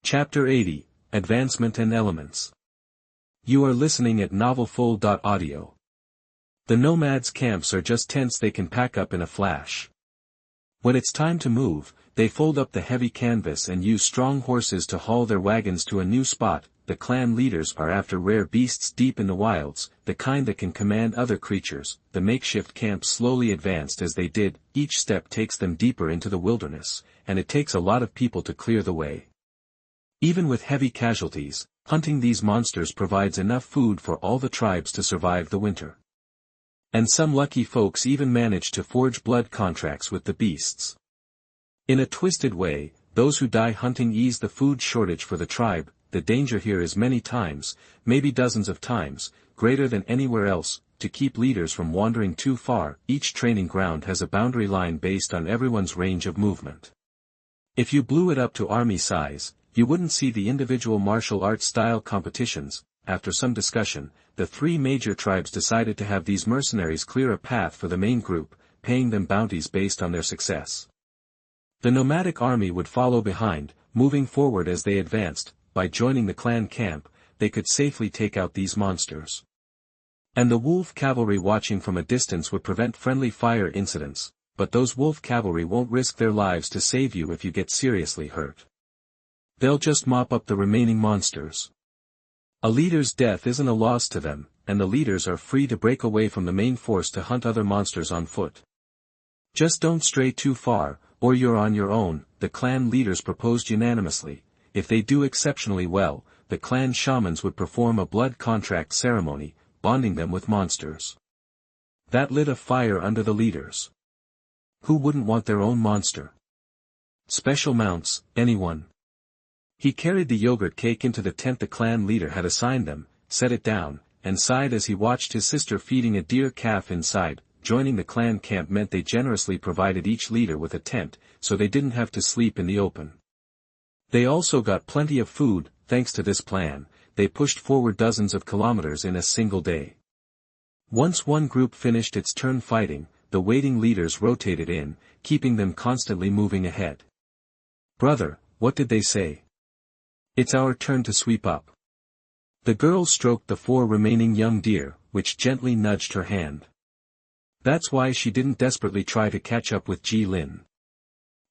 Chapter 80, Advancement and Elements. You are listening at novelfull.audio. The nomads' camps are just tents they can pack up in a flash. When it's time to move, they fold up the heavy canvas and use strong horses to haul their wagons to a new spot. The clan leaders are after rare beasts deep in the wilds, the kind that can command other creatures. The makeshift camps slowly advanced as they did, each step takes them deeper into the wilderness, and it takes a lot of people to clear the way. Even with heavy casualties, hunting these monsters provides enough food for all the tribes to survive the winter. And some lucky folks even manage to forge blood contracts with the beasts. In a twisted way, those who die hunting ease the food shortage for the tribe. The danger here is many times, maybe dozens of times, greater than anywhere else. To keep leaders from wandering too far, each training ground has a boundary line based on everyone's range of movement. If you blew it up to army size, you wouldn't see the individual martial arts style competitions. After some discussion, the three major tribes decided to have these mercenaries clear a path for the main group, paying them bounties based on their success. The nomadic army would follow behind, moving forward as they advanced. By joining the clan camp, they could safely take out these monsters. And the wolf cavalry watching from a distance would prevent friendly fire incidents, but those wolf cavalry won't risk their lives to save you if you get seriously hurt. They'll just mop up the remaining monsters. A leader's death isn't a loss to them, and the leaders are free to break away from the main force to hunt other monsters on foot. Just don't stray too far, or you're on your own, the clan leaders proposed unanimously. If they do exceptionally well, the clan shamans would perform a blood contract ceremony, bonding them with monsters. That lit a fire under the leaders. Who wouldn't want their own monster? Special mounts, anyone? He carried the yogurt cake into the tent the clan leader had assigned them, set it down, and sighed as he watched his sister feeding a deer calf inside. Joining the clan camp meant they generously provided each leader with a tent, so they didn't have to sleep in the open. They also got plenty of food. Thanks to this plan, they pushed forward dozens of kilometers in a single day. Once one group finished its turn fighting, the waiting leaders rotated in, keeping them constantly moving ahead. "Brother, what did they say?" "It's our turn to sweep up." The girl stroked the four remaining young deer, which gently nudged her hand. That's why she didn't desperately try to catch up with Ji Lin.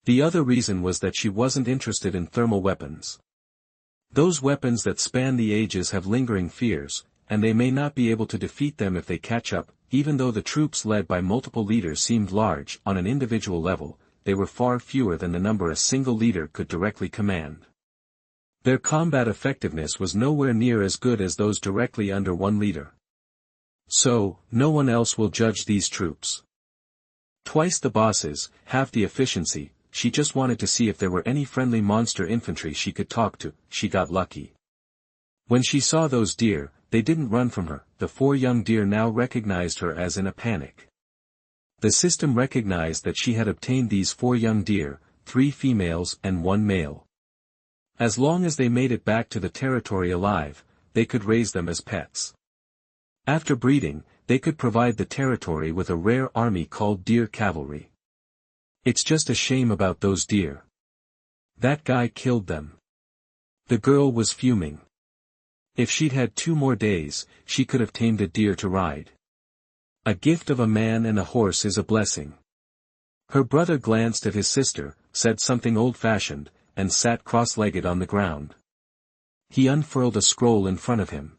The other reason was that she wasn't interested in thermal weapons. Those weapons that span the ages have lingering fears, and they may not be able to defeat them if they catch up. Even though the troops led by multiple leaders seemed large on an individual level, they were far fewer than the number a single leader could directly command. Their combat effectiveness was nowhere near as good as those directly under one leader. So, no one else will judge these troops. Twice the bosses, half the efficiency. She just wanted to see if there were any friendly monster infantry she could talk to. She got lucky. When she saw those deer, they didn't run from her. The four young deer now recognized her as in a panic. The system recognized that she had obtained these four young deer, 3 females and 1 male. As long as they made it back to the territory alive, they could raise them as pets. After breeding, they could provide the territory with a rare army called deer cavalry. It's just a shame about those deer. That guy killed them. The girl was fuming. If she'd had 2 more days, she could have tamed a deer to ride. A gift of a man and a horse is a blessing. Her brother glanced at his sister, said something old-fashioned, and sat cross-legged on the ground. He unfurled a scroll in front of him.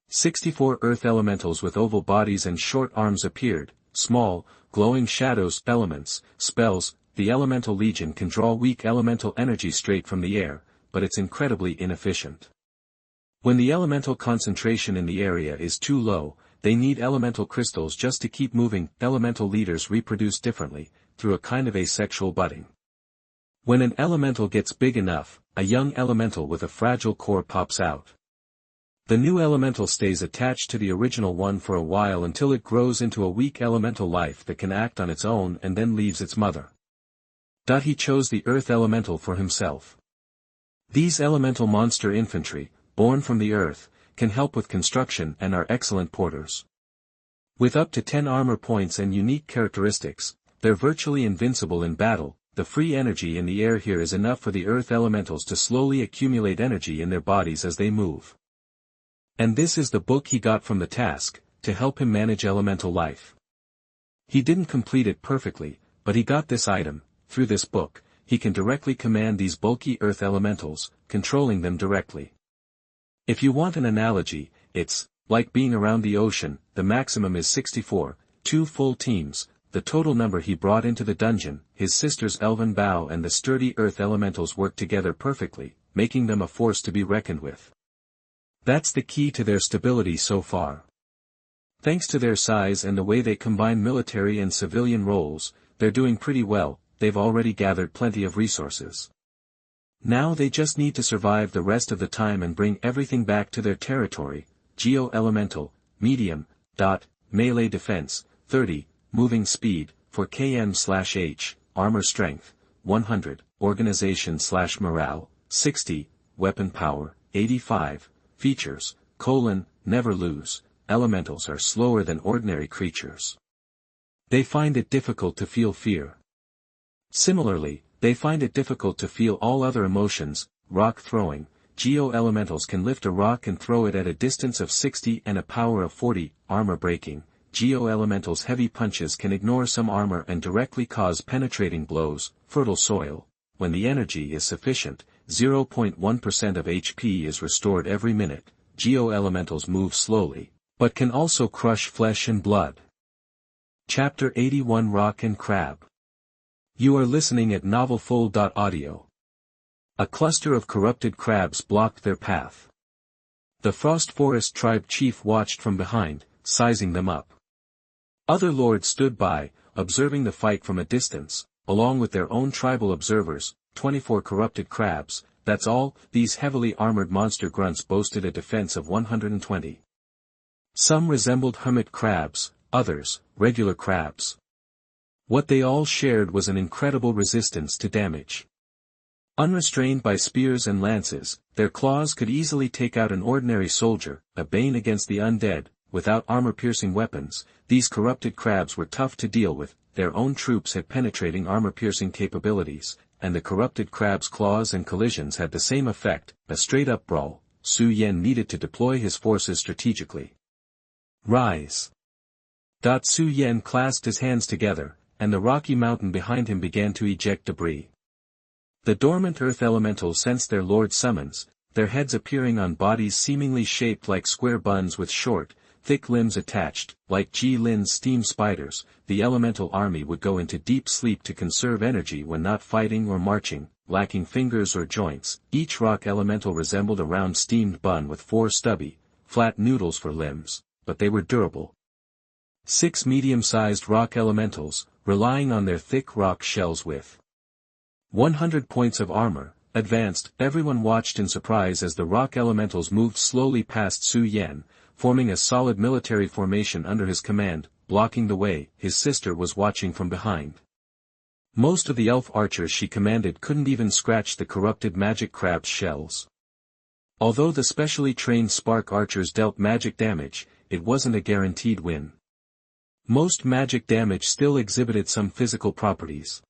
64 earth elementals with oval bodies and short arms appeared, small, glowing shadows, elements, spells. The elemental legion can draw weak elemental energy straight from the air, but it's incredibly inefficient. When the elemental concentration in the area is too low, they need elemental crystals just to keep moving. Elemental leaders reproduce differently, through a kind of asexual budding. When an elemental gets big enough, a young elemental with a fragile core pops out. The new elemental stays attached to the original one for a while until it grows into a weak elemental life that can act on its own and then leaves its mother. He chose the earth elemental for himself. These elemental monster infantry, born from the earth, can help with construction and are excellent porters. With up to 10 armor points and unique characteristics, they're virtually invincible in battle. the free energy in the air here is enough for the earth elementals to slowly accumulate energy in their bodies as they move. And this is the book he got from the task, to help him manage elemental life. He didn't complete it perfectly, but he got this item. Through this book, he can directly command these bulky earth elementals, controlling them directly. If you want an analogy, it's like being around the ocean. The maximum is 64, 2 full teams. The total number he brought into the dungeon, his sister's elven bow and the sturdy earth elementals worked together perfectly, making them a force to be reckoned with. That's the key to their stability so far. Thanks to their size and the way they combine military and civilian roles, they're doing pretty well. They've already gathered plenty of resources. Now they just need to survive the rest of the time and bring everything back to their territory. Geo-elemental, medium, melee defense, 30, moving speed, for km/h, armor strength, 100, organization/morale, 60, weapon power, 85, features, never lose, elementals are slower than ordinary creatures. They find it difficult to feel fear. Similarly, they find it difficult to feel all other emotions. Rock throwing, Geo-elementals can lift a rock and throw it at a distance of 60 and a power of 40, armor breaking. Geo-elementals' heavy punches can ignore some armor and directly cause penetrating blows. Fertile soil, when the energy is sufficient, 0.1% of HP is restored every minute. Geo-elementals move slowly, but can also crush flesh and blood. Chapter 81 Rock and Crab. You are listening at novelfull.audio. A cluster of corrupted crabs blocked their path. The Frost Forest tribe chief watched from behind, sizing them up. Other lords stood by, observing the fight from a distance, along with their own tribal observers. 24 corrupted crabs, that's all. These heavily armored monster grunts boasted a defense of 120. Some resembled hermit crabs, others, regular crabs. What they all shared was an incredible resistance to damage. Unrestrained by spears and lances, their claws could easily take out an ordinary soldier, a bane against the undead. Without armor-piercing weapons, these corrupted crabs were tough to deal with. Their own troops had penetrating armor-piercing capabilities, and the corrupted crabs' claws and collisions had the same effect, a straight-up brawl. Su Yen needed to deploy his forces strategically. Rise! Su Yen clasped his hands together, and the rocky mountain behind him began to eject debris. The dormant earth elementals sensed their lord's summons, their heads appearing on bodies seemingly shaped like square buns with short, thick limbs attached. Like Lin's steam spiders, the elemental army would go into deep sleep to conserve energy when not fighting or marching, lacking fingers or joints. Each rock elemental resembled a round steamed bun with 4 stubby, flat noodles for limbs, but they were durable. 6 medium-sized rock elementals, relying on their thick rock shells with 100 points of armor, advanced. Everyone watched in surprise as the rock elementals moved slowly past Su Yen, forming a solid military formation under his command, blocking the way. His sister was watching from behind. Most of the elf archers she commanded couldn't even scratch the corrupted magic crab's shells. Although the specially trained spark archers dealt magic damage, it wasn't a guaranteed win. Most magic damage still exhibited some physical properties.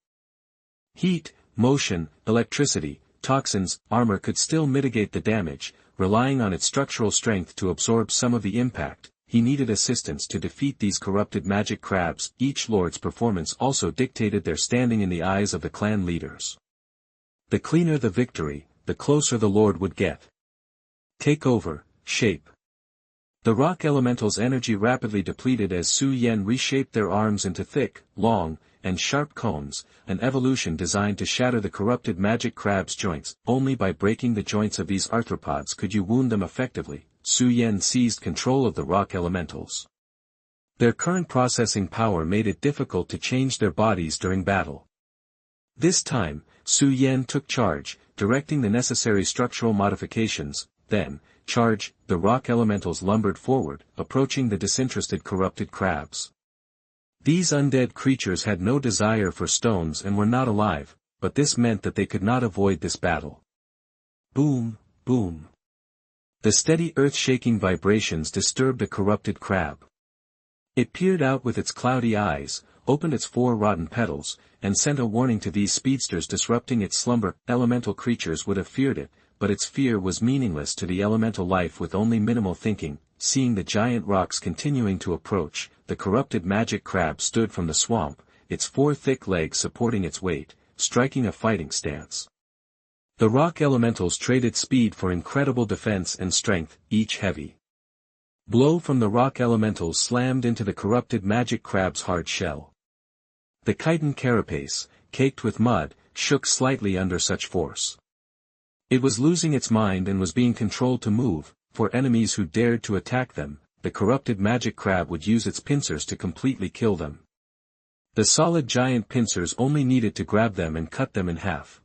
Heat, motion, electricity, toxins, armor could still mitigate the damage, relying on its structural strength to absorb some of the impact. He needed assistance to defeat these corrupted magic crabs. Each lord's performance also dictated their standing in the eyes of the clan leaders. The cleaner the victory, the closer the lord would get. Take over, shape. The rock elemental's energy rapidly depleted as Su Yen reshaped their arms into thick, long, and sharp cones, an evolution designed to shatter the corrupted magic crab's joints. Only by breaking the joints of these arthropods could you wound them effectively. Su Yen seized control of the rock elementals. Their current processing power made it difficult to change their bodies during battle. This time, Su Yen took charge, directing the necessary structural modifications. Then, charge, the rock elementals lumbered forward, approaching the disinterested corrupted crabs. These undead creatures had no desire for stones and were not alive, but this meant that they could not avoid this battle. Boom, boom. The steady earth-shaking vibrations disturbed a corrupted crab. It peered out with its cloudy eyes, opened its 4 rotten petals, and sent a warning to these speedsters disrupting its slumber. Elemental creatures would have feared it, but its fear was meaningless to the elemental life with only minimal thinking. Seeing the giant rocks continuing to approach, the corrupted magic crab stood from the swamp, its 4 thick legs supporting its weight, striking a fighting stance. The rock elementals traded speed for incredible defense and strength, each heavy blow from the rock elementals slammed into the corrupted magic crab's hard shell. The chitin carapace, caked with mud, shook slightly under such force. It was losing its mind and was being controlled to move. For enemies who dared to attack them, the corrupted magic crab would use its pincers to completely kill them. The solid giant pincers only needed to grab them and cut them in half.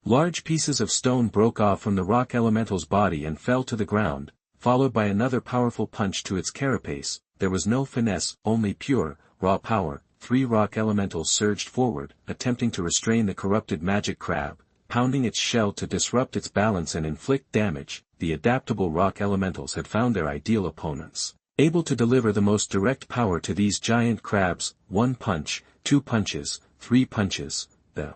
Large pieces of stone broke off from the rock elemental's body and fell to the ground, followed by another powerful punch to its carapace. There was no finesse, only pure, raw power. 3 rock elementals surged forward, attempting to restrain the corrupted magic crab, pounding its shell to disrupt its balance and inflict damage. The adaptable rock elementals had found their ideal opponents, able to deliver the most direct power to these giant crabs. 1 punch, 2 punches, 3 punches. The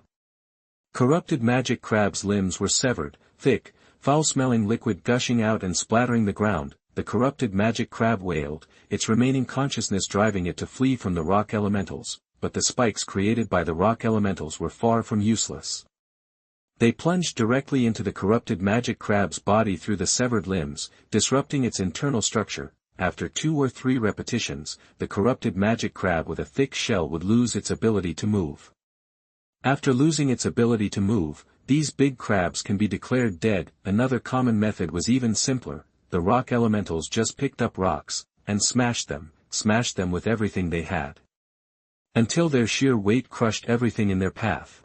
corrupted magic crab's limbs were severed, thick, foul-smelling liquid gushing out and splattering the ground. The corrupted magic crab wailed, its remaining consciousness driving it to flee from the rock elementals, but the spikes created by the rock elementals were far from useless. They plunged directly into the corrupted magic crab's body through the severed limbs, disrupting its internal structure. After 2 or 3 repetitions, the corrupted magic crab with a thick shell would lose its ability to move. After losing its ability to move, these big crabs can be declared dead. Another common method was even simpler. The rock elementals just picked up rocks, and smashed them with everything they had, until their sheer weight crushed everything in their path.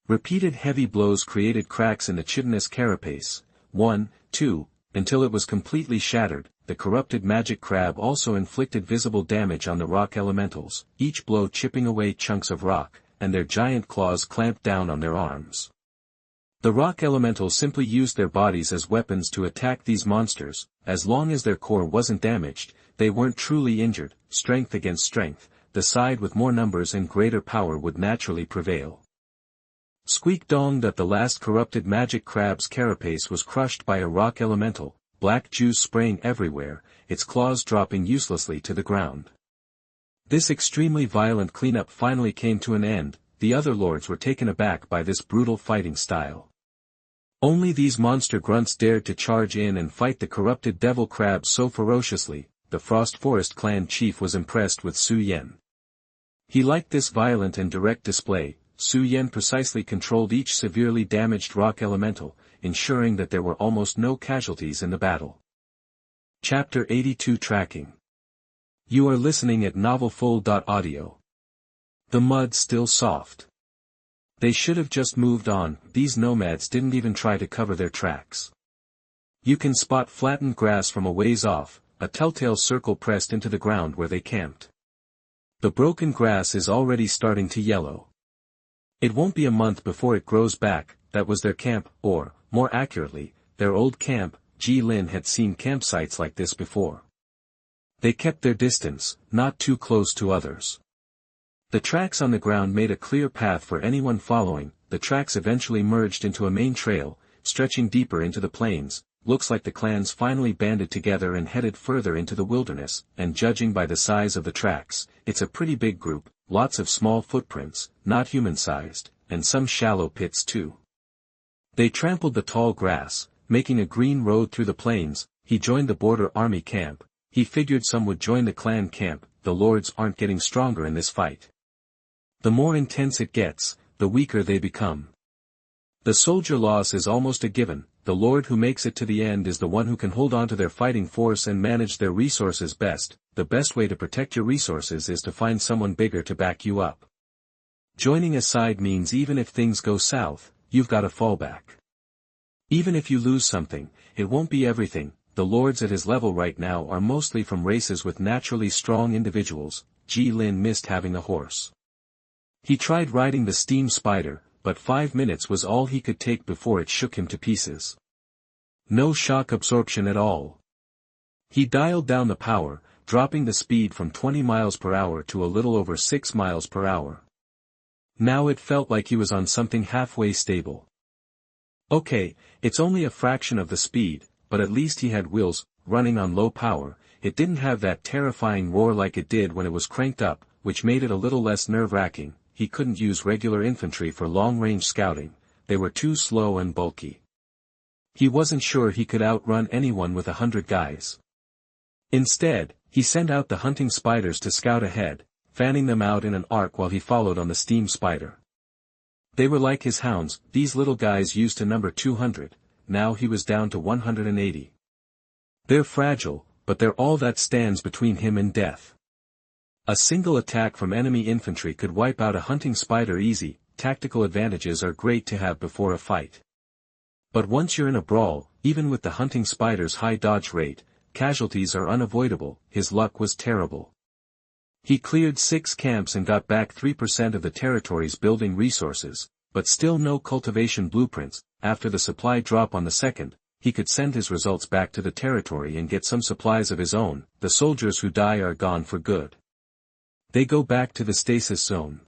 Repeated heavy blows created cracks in the chitinous carapace, 1, 2, until it was completely shattered. The corrupted magic crab also inflicted visible damage on the rock elementals, each blow chipping away chunks of rock, and their giant claws clamped down on their arms. The rock elementals simply used their bodies as weapons to attack these monsters. As long as their core wasn't damaged, they weren't truly injured. Strength against strength, the side with more numbers and greater power would naturally prevail. Squeak-donged that the last corrupted magic crab's carapace was crushed by a rock elemental, black juice spraying everywhere, its claws dropping uselessly to the ground. This extremely violent cleanup finally came to an end. The other lords were taken aback by this brutal fighting style. Only these monster grunts dared to charge in and fight the corrupted devil crabs so ferociously. The Frost Forest clan chief was impressed with Su Yen. He liked this violent and direct display. Su Yen precisely controlled each severely damaged rock elemental, ensuring that there were almost no casualties in the battle. Chapter 82 Tracking. You are listening at novelfull.audio. The mud's still soft. They should have just moved on. These nomads didn't even try to cover their tracks. You can spot flattened grass from a ways off, a telltale circle pressed into the ground where they camped. The broken grass is already starting to yellow. It won't be a month before it grows back. That was their camp, or, more accurately, their old camp. Ji Lin had seen campsites like this before. They kept their distance, not too close to others. The tracks on the ground made a clear path for anyone following. The tracks eventually merged into a main trail, stretching deeper into the plains. Looks like the clans finally banded together and headed further into the wilderness, and judging by the size of the tracks, it's a pretty big group. Lots of small footprints, not human-sized, and some shallow pits too. They trampled the tall grass, making a green road through the plains. He joined the border army camp. He figured some would join the clan camp. The lords aren't getting stronger in this fight. The more intense it gets, the weaker they become. The soldier loss is almost a given. The lord who makes it to the end is the one who can hold on to their fighting force and manage their resources best. The best way to protect your resources is to find someone bigger to back you up. Joining a side means even if things go south, you've got a fallback. Even if you lose something, it won't be everything. The lords at his level right now are mostly from races with naturally strong individuals. Ji Lin missed having a horse. He tried riding the steam spider, but 5 minutes was all he could take before it shook him to pieces. No shock absorption at all. He dialed down the power, dropping the speed from 20 miles per hour to a little over 6 miles per hour. Now it felt like he was on something halfway stable. Okay, it's only a fraction of the speed, but at least he had wheels, running on low power. It didn't have that terrifying roar like it did when it was cranked up, which made it a little less nerve-wracking. He couldn't use regular infantry for long-range scouting, they were too slow and bulky. He wasn't sure he could outrun anyone with 100 guys. Instead, he sent out the hunting spiders to scout ahead, fanning them out in an arc while he followed on the steam spider. They were like his hounds, these little guys used to number 200, now he was down to 180. They're fragile, but they're all that stands between him and death. A single attack from enemy infantry could wipe out a hunting spider easy. Tactical advantages are great to have before a fight. But once you're in a brawl, even with the hunting spider's high dodge rate, casualties are unavoidable. His luck was terrible. He cleared 6 camps and got back 3% of the territory's building resources, but still no cultivation blueprints. After the supply drop on the 2nd, he could send his results back to the territory and get some supplies of his own. The soldiers who die are gone for good. They go back to the stasis zone.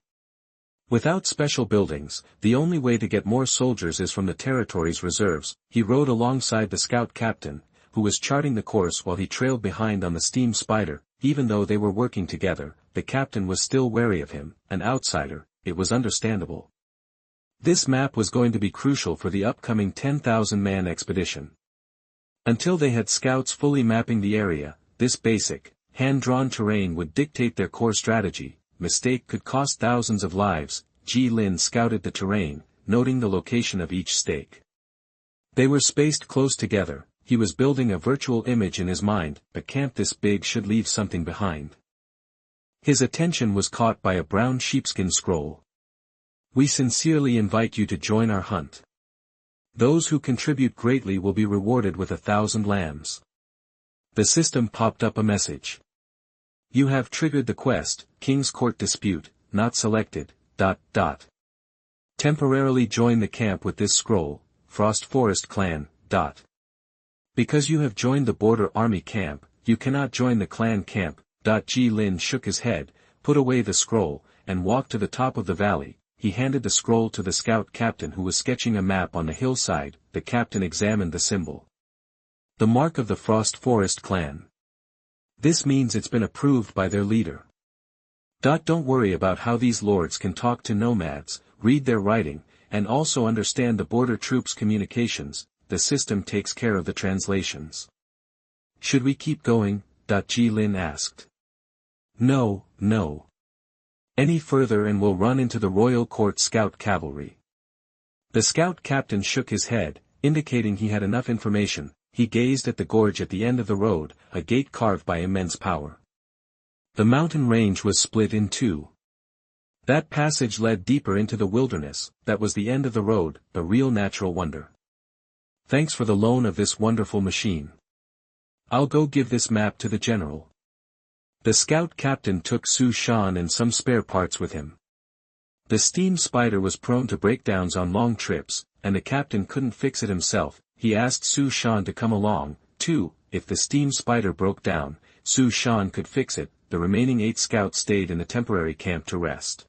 Without special buildings, the only way to get more soldiers is from the territory's reserves. He rode alongside the scout captain, who was charting the course while he trailed behind on the steam spider. Even though they were working together, the captain was still wary of him, an outsider. It was understandable. This map was going to be crucial for the upcoming 10,000-man expedition. Until they had scouts fully mapping the area, this basic, hand-drawn terrain would dictate their core strategy. Mistake could cost thousands of lives. Lin scouted the terrain, noting the location of each stake. They were spaced close together. He was building a virtual image in his mind. A camp this big should leave something behind. His attention was caught by a brown sheepskin scroll. We sincerely invite you to join our hunt. Those who contribute greatly will be rewarded with 1,000 lambs. The system popped up a message. You have triggered the quest, King's Court Dispute, not selected, ... Temporarily join the camp with this scroll, Frost Forest Clan, ... Because you have joined the Border Army camp, you cannot join the clan camp. Lin shook his head, put away the scroll, and walked to the top of the valley. He handed the scroll to the scout captain who was sketching a map on the hillside. The captain examined the symbol. The mark of the Frost Forest Clan. This means it's been approved by their leader. Don't worry about how these lords can talk to nomads, read their writing, and also understand the border troops' communications. The system takes care of the translations. Should we keep going? Lin asked. No. Any further and we'll run into the Royal Court Scout Cavalry. The scout captain shook his head, indicating he had enough information. He gazed at the gorge at the end of the road, a gate carved by immense power. The mountain range was split in two. That passage led deeper into the wilderness. That was the end of the road, a real natural wonder. Thanks for the loan of this wonderful machine. I'll go give this map to the general. The scout captain took Su Shan and some spare parts with him. The steam spider was prone to breakdowns on long trips, and the captain couldn't fix it himself. He asked Su Shan to come along, too. If the steam spider broke down, Su Shan could fix it. The remaining 8 scouts stayed in the temporary camp to rest.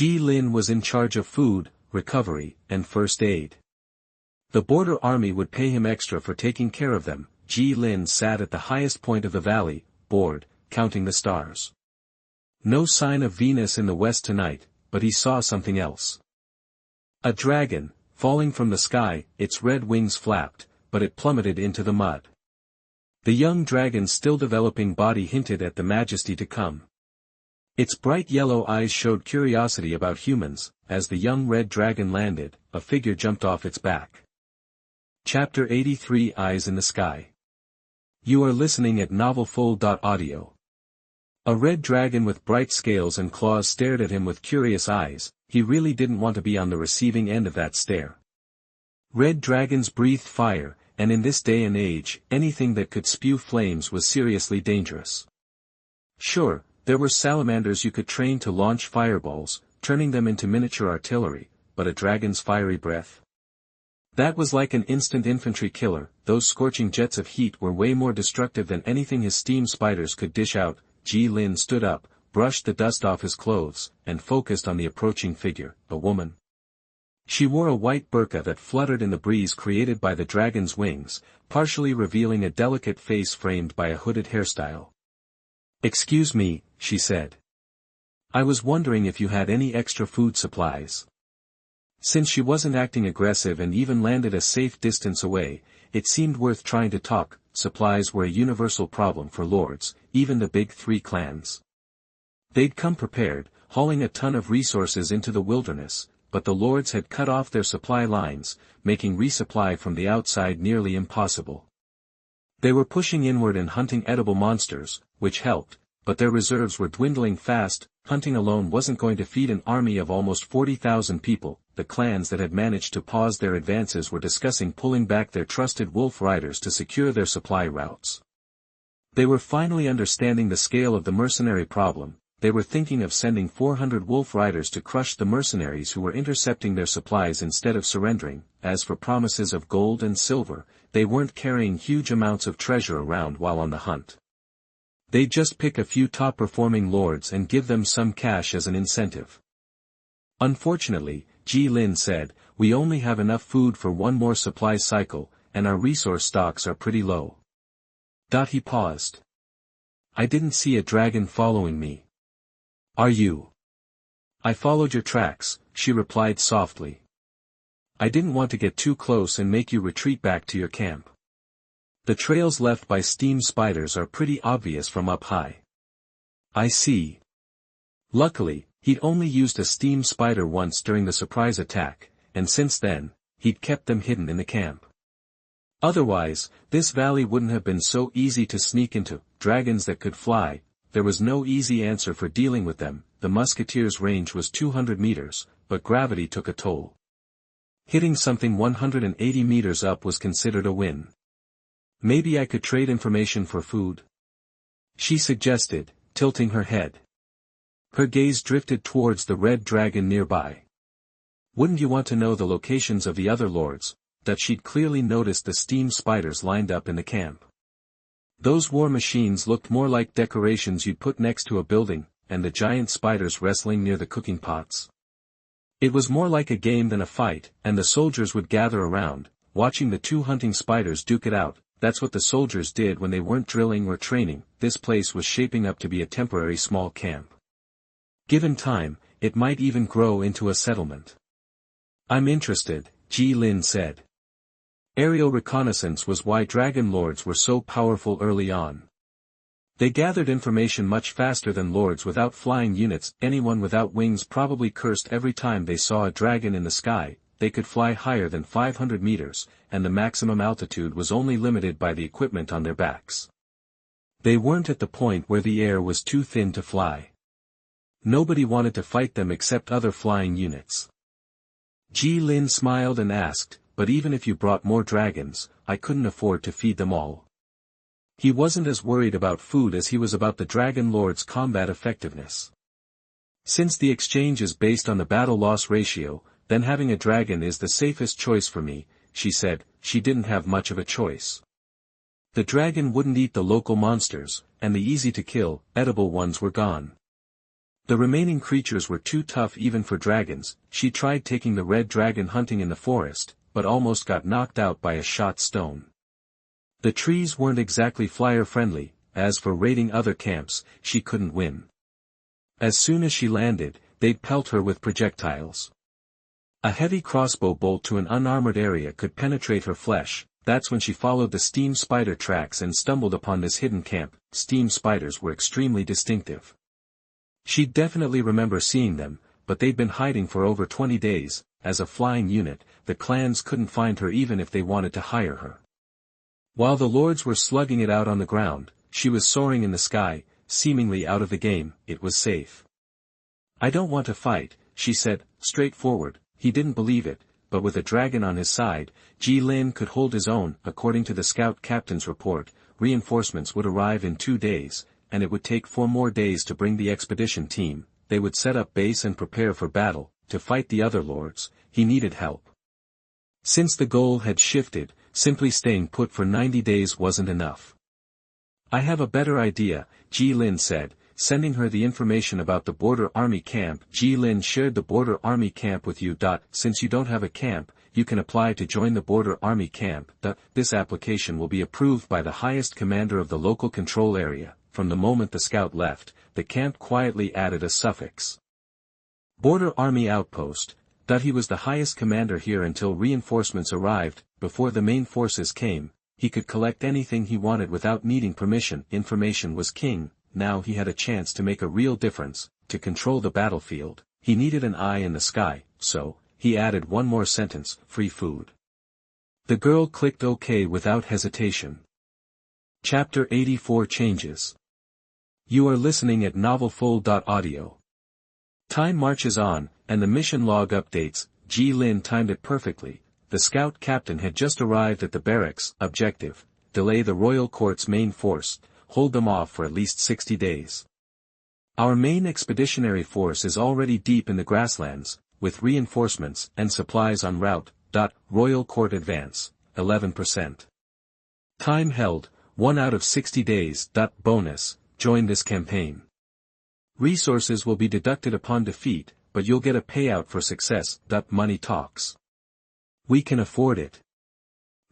Lin was in charge of food, recovery, and first aid. The border army would pay him extra for taking care of them. Lin sat at the highest point of the valley, bored, counting the stars. No sign of Venus in the west tonight, but he saw something else. A dragon, falling from the sky. Its red wings flapped, but it plummeted into the mud. The young dragon's still developing body hinted at the majesty to come. Its bright yellow eyes showed curiosity about humans. As the young red dragon landed, a figure jumped off its back. Chapter 83 Eyes in the Sky. You are listening at novelfull.audio. A red dragon with bright scales and claws stared at him with curious eyes. He really didn't want to be on the receiving end of that stare. Red dragons breathed fire, and in this day and age, anything that could spew flames was seriously dangerous. Sure, there were salamanders you could train to launch fireballs, turning them into miniature artillery, but a dragon's fiery breath? That was like an instant infantry killer. Those scorching jets of heat were way more destructive than anything his steam spiders could dish out. Ji Lin stood up, brushed the dust off his clothes, and focused on the approaching figure, a woman. She wore a white burqa that fluttered in the breeze created by the dragon's wings, partially revealing a delicate face framed by a hooded hairstyle. "Excuse me," she said. "I was wondering if you had any extra food supplies." Since she wasn't acting aggressive and even landed a safe distance away, it seemed worth trying to talk. Supplies were a universal problem for lords, even the big three clans. They'd come prepared, hauling a ton of resources into the wilderness, but the lords had cut off their supply lines, making resupply from the outside nearly impossible. They were pushing inward and hunting edible monsters, which helped, but their reserves were dwindling fast. Hunting alone wasn't going to feed an army of almost 40,000 people. The clans that had managed to pause their advances were discussing pulling back their trusted wolf riders to secure their supply routes. They were finally understanding the scale of the mercenary problem. They were thinking of sending 400 wolf riders to crush the mercenaries who were intercepting their supplies instead of surrendering. As for promises of gold and silver, they weren't carrying huge amounts of treasure around while on the hunt. They'd just pick a few top-performing lords and give them some cash as an incentive. "Unfortunately," Ji Lin said, "we only have enough food for one more supply cycle, and our resource stocks are pretty low." He paused. "I didn't see a dragon following me." "Are you?" "I followed your tracks," she replied softly. "I didn't want to get too close and make you retreat back to your camp. The trails left by steam spiders are pretty obvious from up high." "I see." Luckily, he'd only used a steam spider once during the surprise attack, and since then, he'd kept them hidden in the camp. Otherwise, this valley wouldn't have been so easy to sneak into. Dragons that could fly, there was no easy answer for dealing with them. The musketeers' range was 200 meters, but gravity took a toll. Hitting something 180 meters up was considered a win. "Maybe I could trade information for food?" she suggested, tilting her head. Her gaze drifted towards the red dragon nearby. "Wouldn't you want to know the locations of the other lords?" That she'd clearly noticed the steam spiders lined up in the camp. Those war machines looked more like decorations you'd put next to a building, and the giant spiders wrestling near the cooking pots. It was more like a game than a fight, and the soldiers would gather around, watching the two hunting spiders duke it out. That's what the soldiers did when they weren't drilling or training. This place was shaping up to be a temporary small camp. Given time, it might even grow into a settlement. "I'm interested," Ji Lin said. Aerial reconnaissance was why dragon lords were so powerful early on. They gathered information much faster than lords without flying units. Anyone without wings probably cursed every time they saw a dragon in the sky. They could fly higher than 500 meters, and the maximum altitude was only limited by the equipment on their backs. They weren't at the point where the air was too thin to fly. Nobody wanted to fight them except other flying units. Ji Lin smiled and asked, "But even if you brought more dragons, I couldn't afford to feed them all." He wasn't as worried about food as he was about the Dragon Lord's combat effectiveness. "Since the exchange is based on the battle-loss ratio, then having a dragon is the safest choice for me," she said. She didn't have much of a choice. The dragon wouldn't eat the local monsters, and the easy-to-kill, edible ones were gone. The remaining creatures were too tough even for dragons. She tried taking the red dragon hunting in the forest, but almost got knocked out by a shot stone. The trees weren't exactly flyer-friendly. As for raiding other camps, she couldn't win. As soon as she landed, they'd pelt her with projectiles. A heavy crossbow bolt to an unarmored area could penetrate her flesh. That's when she followed the steam spider tracks and stumbled upon this hidden camp. Steam spiders were extremely distinctive. She'd definitely remember seeing them, but they'd been hiding for over 20 days. As a flying unit, the clans couldn't find her even if they wanted to hire her. While the lords were slugging it out on the ground, she was soaring in the sky, seemingly out of the game. It was safe. "I don't want to fight," she said, straightforward. He didn't believe it, but with a dragon on his side, Ji Lin could hold his own. According to the scout captain's report, reinforcements would arrive in 2 days, and it would take 4 more days to bring the expedition team. They would set up base and prepare for battle. To fight the other lords, he needed help. Since the goal had shifted, simply staying put for 90 days wasn't enough. I have a better idea, Ji Lin said, sending her the information about the border army camp. Ji Lin shared the border army camp with you. Since you don't have a camp, you can apply to join the border army camp. This application will be approved by the highest commander of the local control area. From the moment the scout left, the camp quietly added a suffix. Border army outpost. He was the highest commander here until reinforcements arrived. Before the main forces came, he could collect anything he wanted without needing permission. Information was king. Now he had a chance to make a real difference. To control the battlefield, he needed an eye in the sky, so he added one more sentence: free food. The girl clicked OK without hesitation. Chapter 84 Changes. You are listening at novelfull.audio. Time marches on, and the mission log updates. Ji Lin timed it perfectly. The scout captain had just arrived at the barracks. Objective: delay the royal court's main force, hold them off for at least 60 days. Our main expeditionary force is already deep in the grasslands, with reinforcements and supplies en route. Royal court advance, 11%. Time held, 1 out of 60 days. Bonus, join this campaign. Resources will be deducted upon defeat, but you'll get a payout for success. Money talks. We can afford it.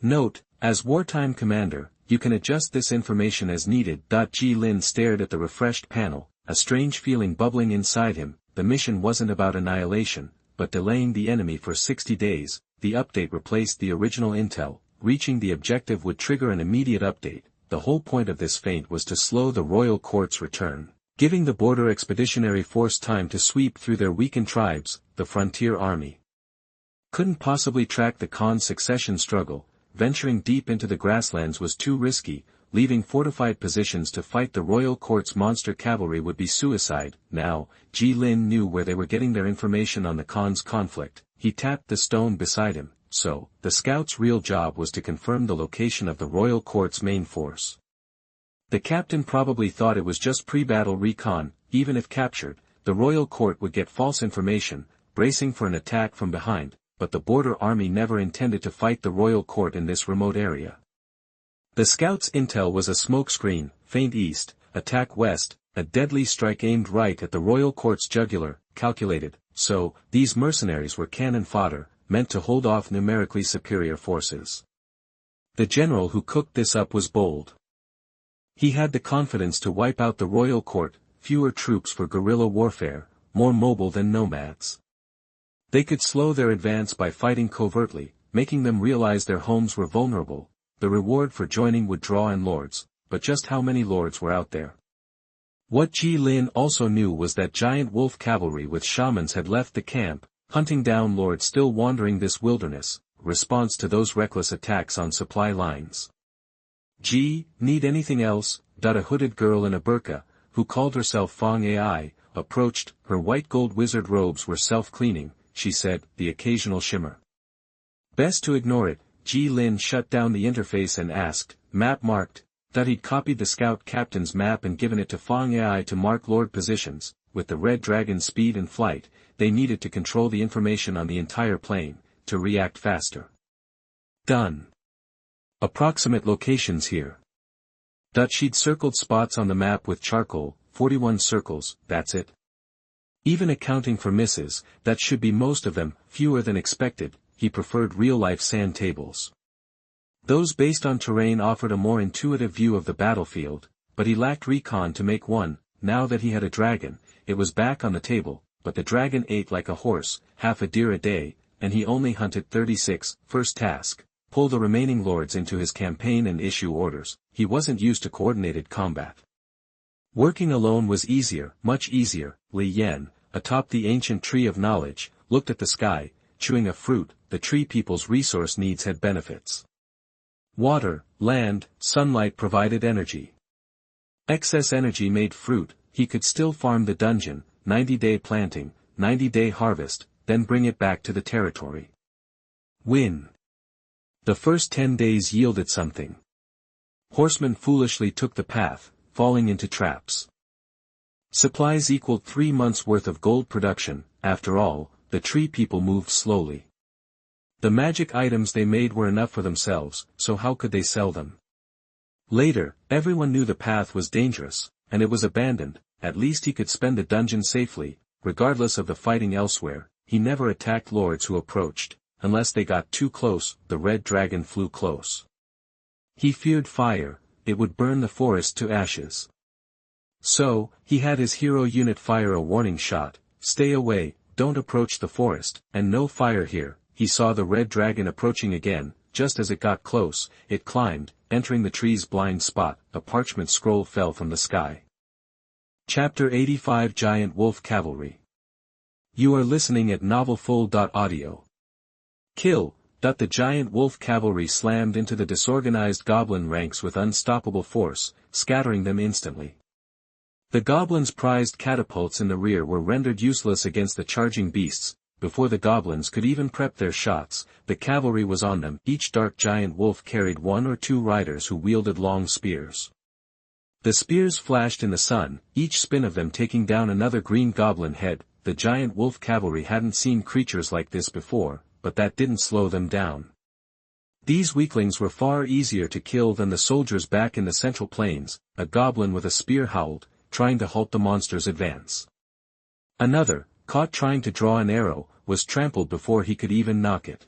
Note, as wartime commander, you can adjust this information as needed. Ji Lin stared at the refreshed panel, a strange feeling bubbling inside him. The mission wasn't about annihilation, but delaying the enemy for 60 days. The update replaced the original intel. Reaching the objective would trigger an immediate update. The whole point of this feint was to slow the royal court's return, giving the border expeditionary force time to sweep through their weakened tribes. The frontier army couldn't possibly track the Khan's succession struggle. Venturing deep into the grasslands was too risky. Leaving fortified positions to fight the royal court's monster cavalry would be suicide. Now, Ji Lin knew where they were getting their information on the Khan's conflict. He tapped the stone beside him. So, the scout's real job was to confirm the location of the royal court's main force. The captain probably thought it was just pre-battle recon. Even if captured, the royal court would get false information, bracing for an attack from behind. But the border army never intended to fight the royal court in this remote area. The scout's intel was a smokescreen: feint east, attack west, a deadly strike aimed right at the royal court's jugular. Calculated. So, these mercenaries were cannon fodder, meant to hold off numerically superior forces. The general who cooked this up was bold. He had the confidence to wipe out the royal court. Fewer troops for guerrilla warfare, more mobile than nomads. They could slow their advance by fighting covertly, making them realize their homes were vulnerable. The reward for joining would draw in lords, but just how many lords were out there? What Ji Lin also knew was that giant wolf cavalry with shamans had left the camp, hunting down lords still wandering this wilderness. Response to those reckless attacks on supply lines. Ji, need anything else? A hooded girl in a burqa, who called herself Fong Ai, approached. Her white gold wizard robes were self-cleaning, she said, the occasional shimmer. Best to ignore it. Ji Lin shut down the interface and asked, map marked? He'd copied the scout captain's map and given it to Fong Ai to mark lord positions. With the red dragon's speed and flight, they needed to control the information on the entire plane, to react faster. Done. Approximate locations here. She'd circled spots on the map with charcoal, 41 circles. That's it. Even accounting for misses, that should be most of them, fewer than expected. He preferred real-life sand tables. Those based on terrain offered a more intuitive view of the battlefield, but he lacked recon to make one. Now that he had a dragon, it was back on the table, but the dragon ate like a horse, half a deer a day, and he only hunted 36. First task: pull the remaining lords into his campaign and issue orders. He wasn't used to coordinated combat. Working alone was easier, much easier. Li Yan, atop the ancient tree of knowledge, looked at the sky, chewing a fruit. The tree people's resource needs had benefits. Water, land, sunlight provided energy. Excess energy made fruit. He could still farm the dungeon, 90-day planting, 90-day harvest, then bring it back to the territory. Win. The first 10 days yielded something. Horsemen foolishly took the path, falling into traps. Supplies equaled 3 months' worth of gold production. After all, the tree people moved slowly. The magic items they made were enough for themselves, so how could they sell them? Later, everyone knew the path was dangerous, and it was abandoned. At least he could spend the dungeon safely, regardless of the fighting elsewhere. He never attacked lords who approached, unless they got too close. The red dragon flew close. He feared fire, it would burn the forest to ashes. So, he had his hero unit fire a warning shot, "Stay away, don't approach the forest, and no fire here." He saw the red dragon approaching again. Just as it got close, it climbed, entering the tree's blind spot. A parchment scroll fell from the sky. Chapter 85 Giant Wolf Cavalry. You are listening at novelfull.audio. Kill. The giant wolf cavalry slammed into the disorganized goblin ranks with unstoppable force, scattering them instantly. The goblins' prized catapults in the rear were rendered useless against the charging beasts. Before the goblins could even prep their shots, the cavalry was on them. Each dark giant wolf carried one or two riders who wielded long spears. The spears flashed in the sun, each spin of them taking down another green goblin head. The giant wolf cavalry hadn't seen creatures like this before, but that didn't slow them down. These weaklings were far easier to kill than the soldiers back in the central plains. A goblin with a spear howled, trying to halt the monster's advance. Another, caught trying to draw an arrow, was trampled before he could even knock it.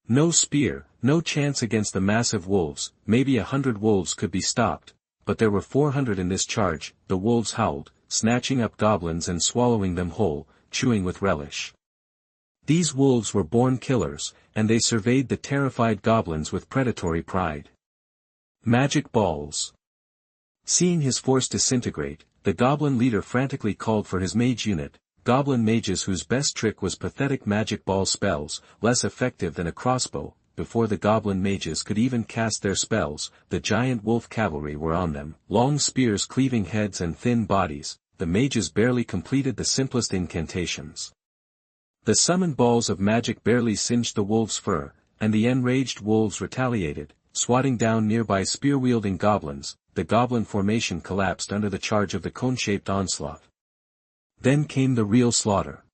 No spear, no chance against the massive wolves. Maybe 100 wolves could be stopped, but there were 400 in this charge. The wolves howled, snatching up goblins and swallowing them whole, chewing with relish. These wolves were born killers, and they surveyed the terrified goblins with predatory pride. Magic balls. Seeing his force disintegrate, the goblin leader frantically called for his mage unit. Goblin mages whose best trick was pathetic magic ball spells, less effective than a crossbow. Before the goblin mages could even cast their spells, the giant wolf cavalry were on them, long spears cleaving heads and thin bodies. The mages barely completed the simplest incantations. The summoned balls of magic barely singed the wolves' fur, and the enraged wolves retaliated, swatting down nearby spear-wielding goblins. The goblin formation collapsed under the charge of the cone-shaped onslaught. Then came the real slaughter.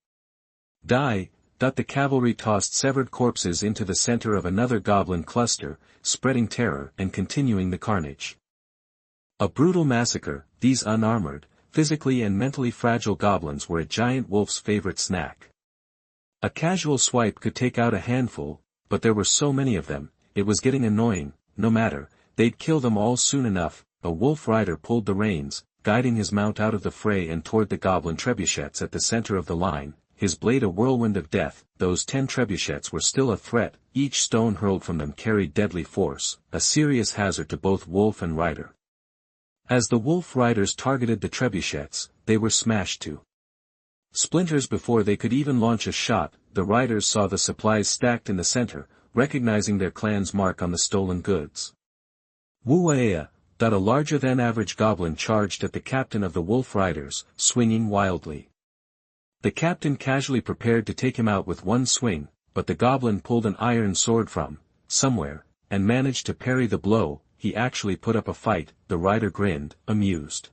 Die. The cavalry tossed severed corpses into the center of another goblin cluster, spreading terror and continuing the carnage. A brutal massacre. These unarmored, physically and mentally fragile goblins were a giant wolf's favorite snack. A casual swipe could take out a handful, but there were so many of them, it was getting annoying. No matter, they'd kill them all soon enough. A wolf rider pulled the reins, guiding his mount out of the fray and toward the goblin trebuchets at the center of the line, his blade a whirlwind of death. Those 10 trebuchets were still a threat. Each stone hurled from them carried deadly force, a serious hazard to both wolf and rider. As the wolf riders targeted the trebuchets, they were smashed to splinters before they could even launch a shot. The riders saw the supplies stacked in the center, recognizing their clan's mark on the stolen goods. Wuaea. A larger-than-average goblin charged at the captain of the wolf riders, swinging wildly. The captain casually prepared to take him out with one swing, but the goblin pulled an iron sword from somewhere, and managed to parry the blow. He actually put up a fight. The rider grinned, amused.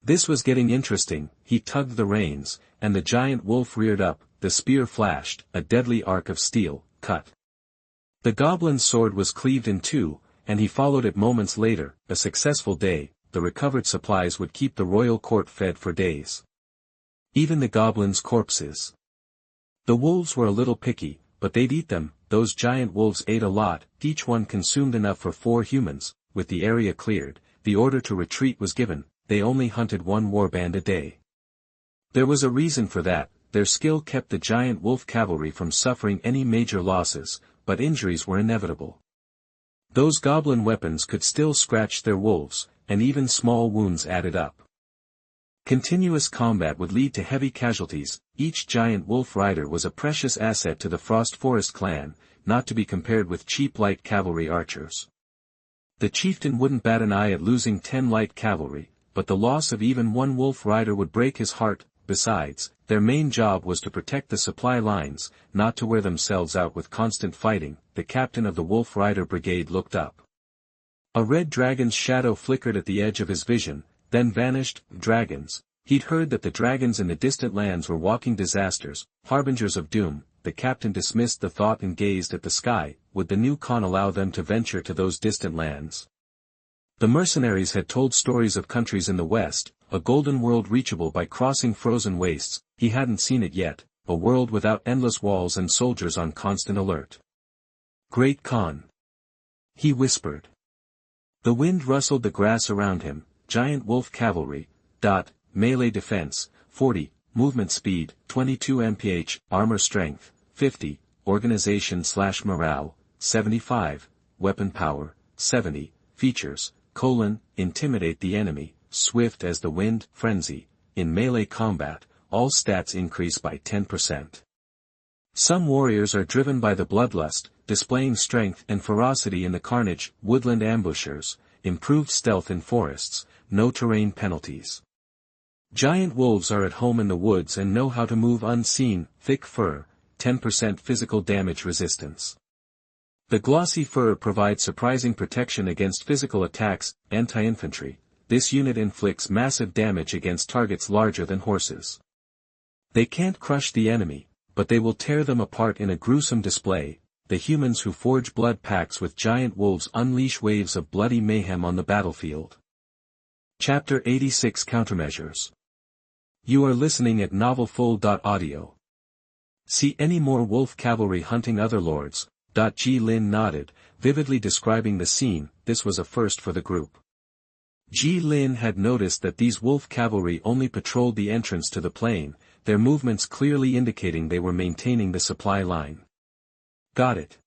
This was getting interesting. He tugged the reins, and the giant wolf reared up. The spear flashed, a deadly arc of steel, cut. The goblin's sword was cleaved in two, and he followed it moments later. A successful day. The recovered supplies would keep the royal court fed for days. Even the goblins' corpses. The wolves were a little picky, but they'd eat them. Those giant wolves ate a lot. Each one consumed enough for 4 humans. With the area cleared, the order to retreat was given. They only hunted 1 warband a day. There was a reason for that. Their skill kept the giant wolf cavalry from suffering any major losses, but injuries were inevitable. Those goblin weapons could still scratch their wolves, and even small wounds added up. Continuous combat would lead to heavy casualties. Each giant wolf rider was a precious asset to the Frost Forest clan, not to be compared with cheap light cavalry archers. The chieftain wouldn't bat an eye at losing 10 light cavalry, but the loss of even 1 wolf rider would break his heart. Besides, their main job was to protect the supply lines, not to wear themselves out with constant fighting. The captain of the Wolf Rider Brigade looked up. A red dragon's shadow flickered at the edge of his vision, then vanished. Dragons. He'd heard that the dragons in the distant lands were walking disasters, harbingers of doom. the captain dismissed the thought and gazed at the sky. Would the new Khan allow them to venture to those distant lands? The mercenaries had told stories of countries in the west, a golden world reachable by crossing frozen wastes. He hadn't seen it yet, a world without endless walls and soldiers on constant alert. Great Khan, he whispered. The wind rustled the grass around him. Giant wolf cavalry. Melee defense, 40, movement speed, 22 mph, armor strength, 50, organization/morale, 75, weapon power, 70, features, intimidate the enemy, swift as the wind, frenzy, in melee combat, all stats increase by 10%. Some warriors are driven by the bloodlust, displaying strength and ferocity in the carnage. Woodland ambushers, improved stealth in forests, no terrain penalties. Giant wolves are at home in the woods and know how to move unseen. Thick fur, 10% physical damage resistance. The glossy fur provides surprising protection against physical attacks. Anti-infantry, this unit inflicts massive damage against targets larger than horses. They can't crush the enemy, but they will tear them apart in a gruesome display. The humans who forge blood pacts with giant wolves unleash waves of bloody mayhem on the battlefield. Chapter 86 Countermeasures. You are listening at novelfull.audio. See any more wolf cavalry hunting other lords. Ji Lin nodded, vividly describing the scene. This was a first for the group. Ji Lin had noticed that these wolf cavalry only patrolled the entrance to the plain, their movements clearly indicating they were maintaining the supply line. Got it.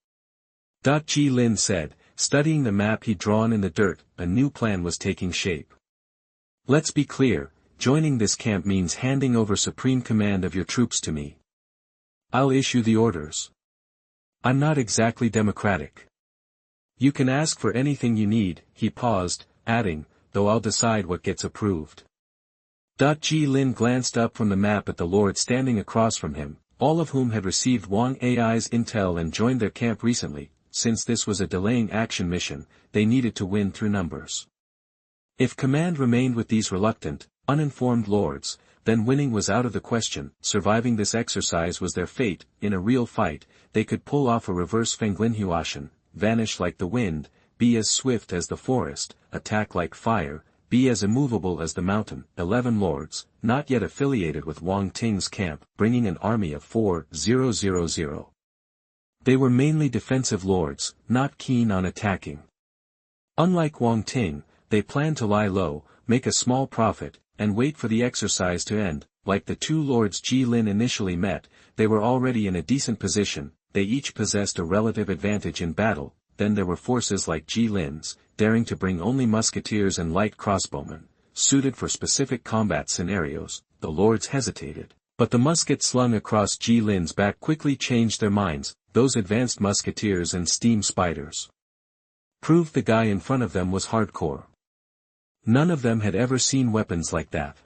Ji Lin said, studying the map he'd drawn in the dirt. A new plan was taking shape. Let's be clear, joining this camp means handing over supreme command of your troops to me. I'll issue the orders. I'm not exactly democratic. You can ask for anything you need. He paused, adding, though I'll decide what gets approved. Ji Lin glanced up from the map at the lord standing across from him, all of whom had received Wang Ai's intel and joined their camp recently. Since this was a delaying action mission, they needed to win through numbers. If command remained with these reluctant, uninformed lords, then winning was out of the question. Surviving this exercise was their fate. In a real fight, they could pull off a reverse Fenglinhuashan, vanish like the wind, be as swift as the forest, attack like fire, be as immovable as the mountain. 11 lords, not yet affiliated with Wang Ting's camp, bringing an army of 4,000. They were mainly defensive lords, not keen on attacking. Unlike Wang Ting, they planned to lie low, make a small profit, and wait for the exercise to end. Like the two lords Ji Lin initially met, they were already in a decent position. They each possessed a relative advantage in battle. Then there were forces like Ji Lin's, daring to bring only musketeers and light crossbowmen, suited for specific combat scenarios. The lords hesitated, but the musket slung across Ji Lin's back quickly changed their minds. Those advanced musketeers and steam spiders proved the guy in front of them was hardcore. None of them had ever seen weapons like that.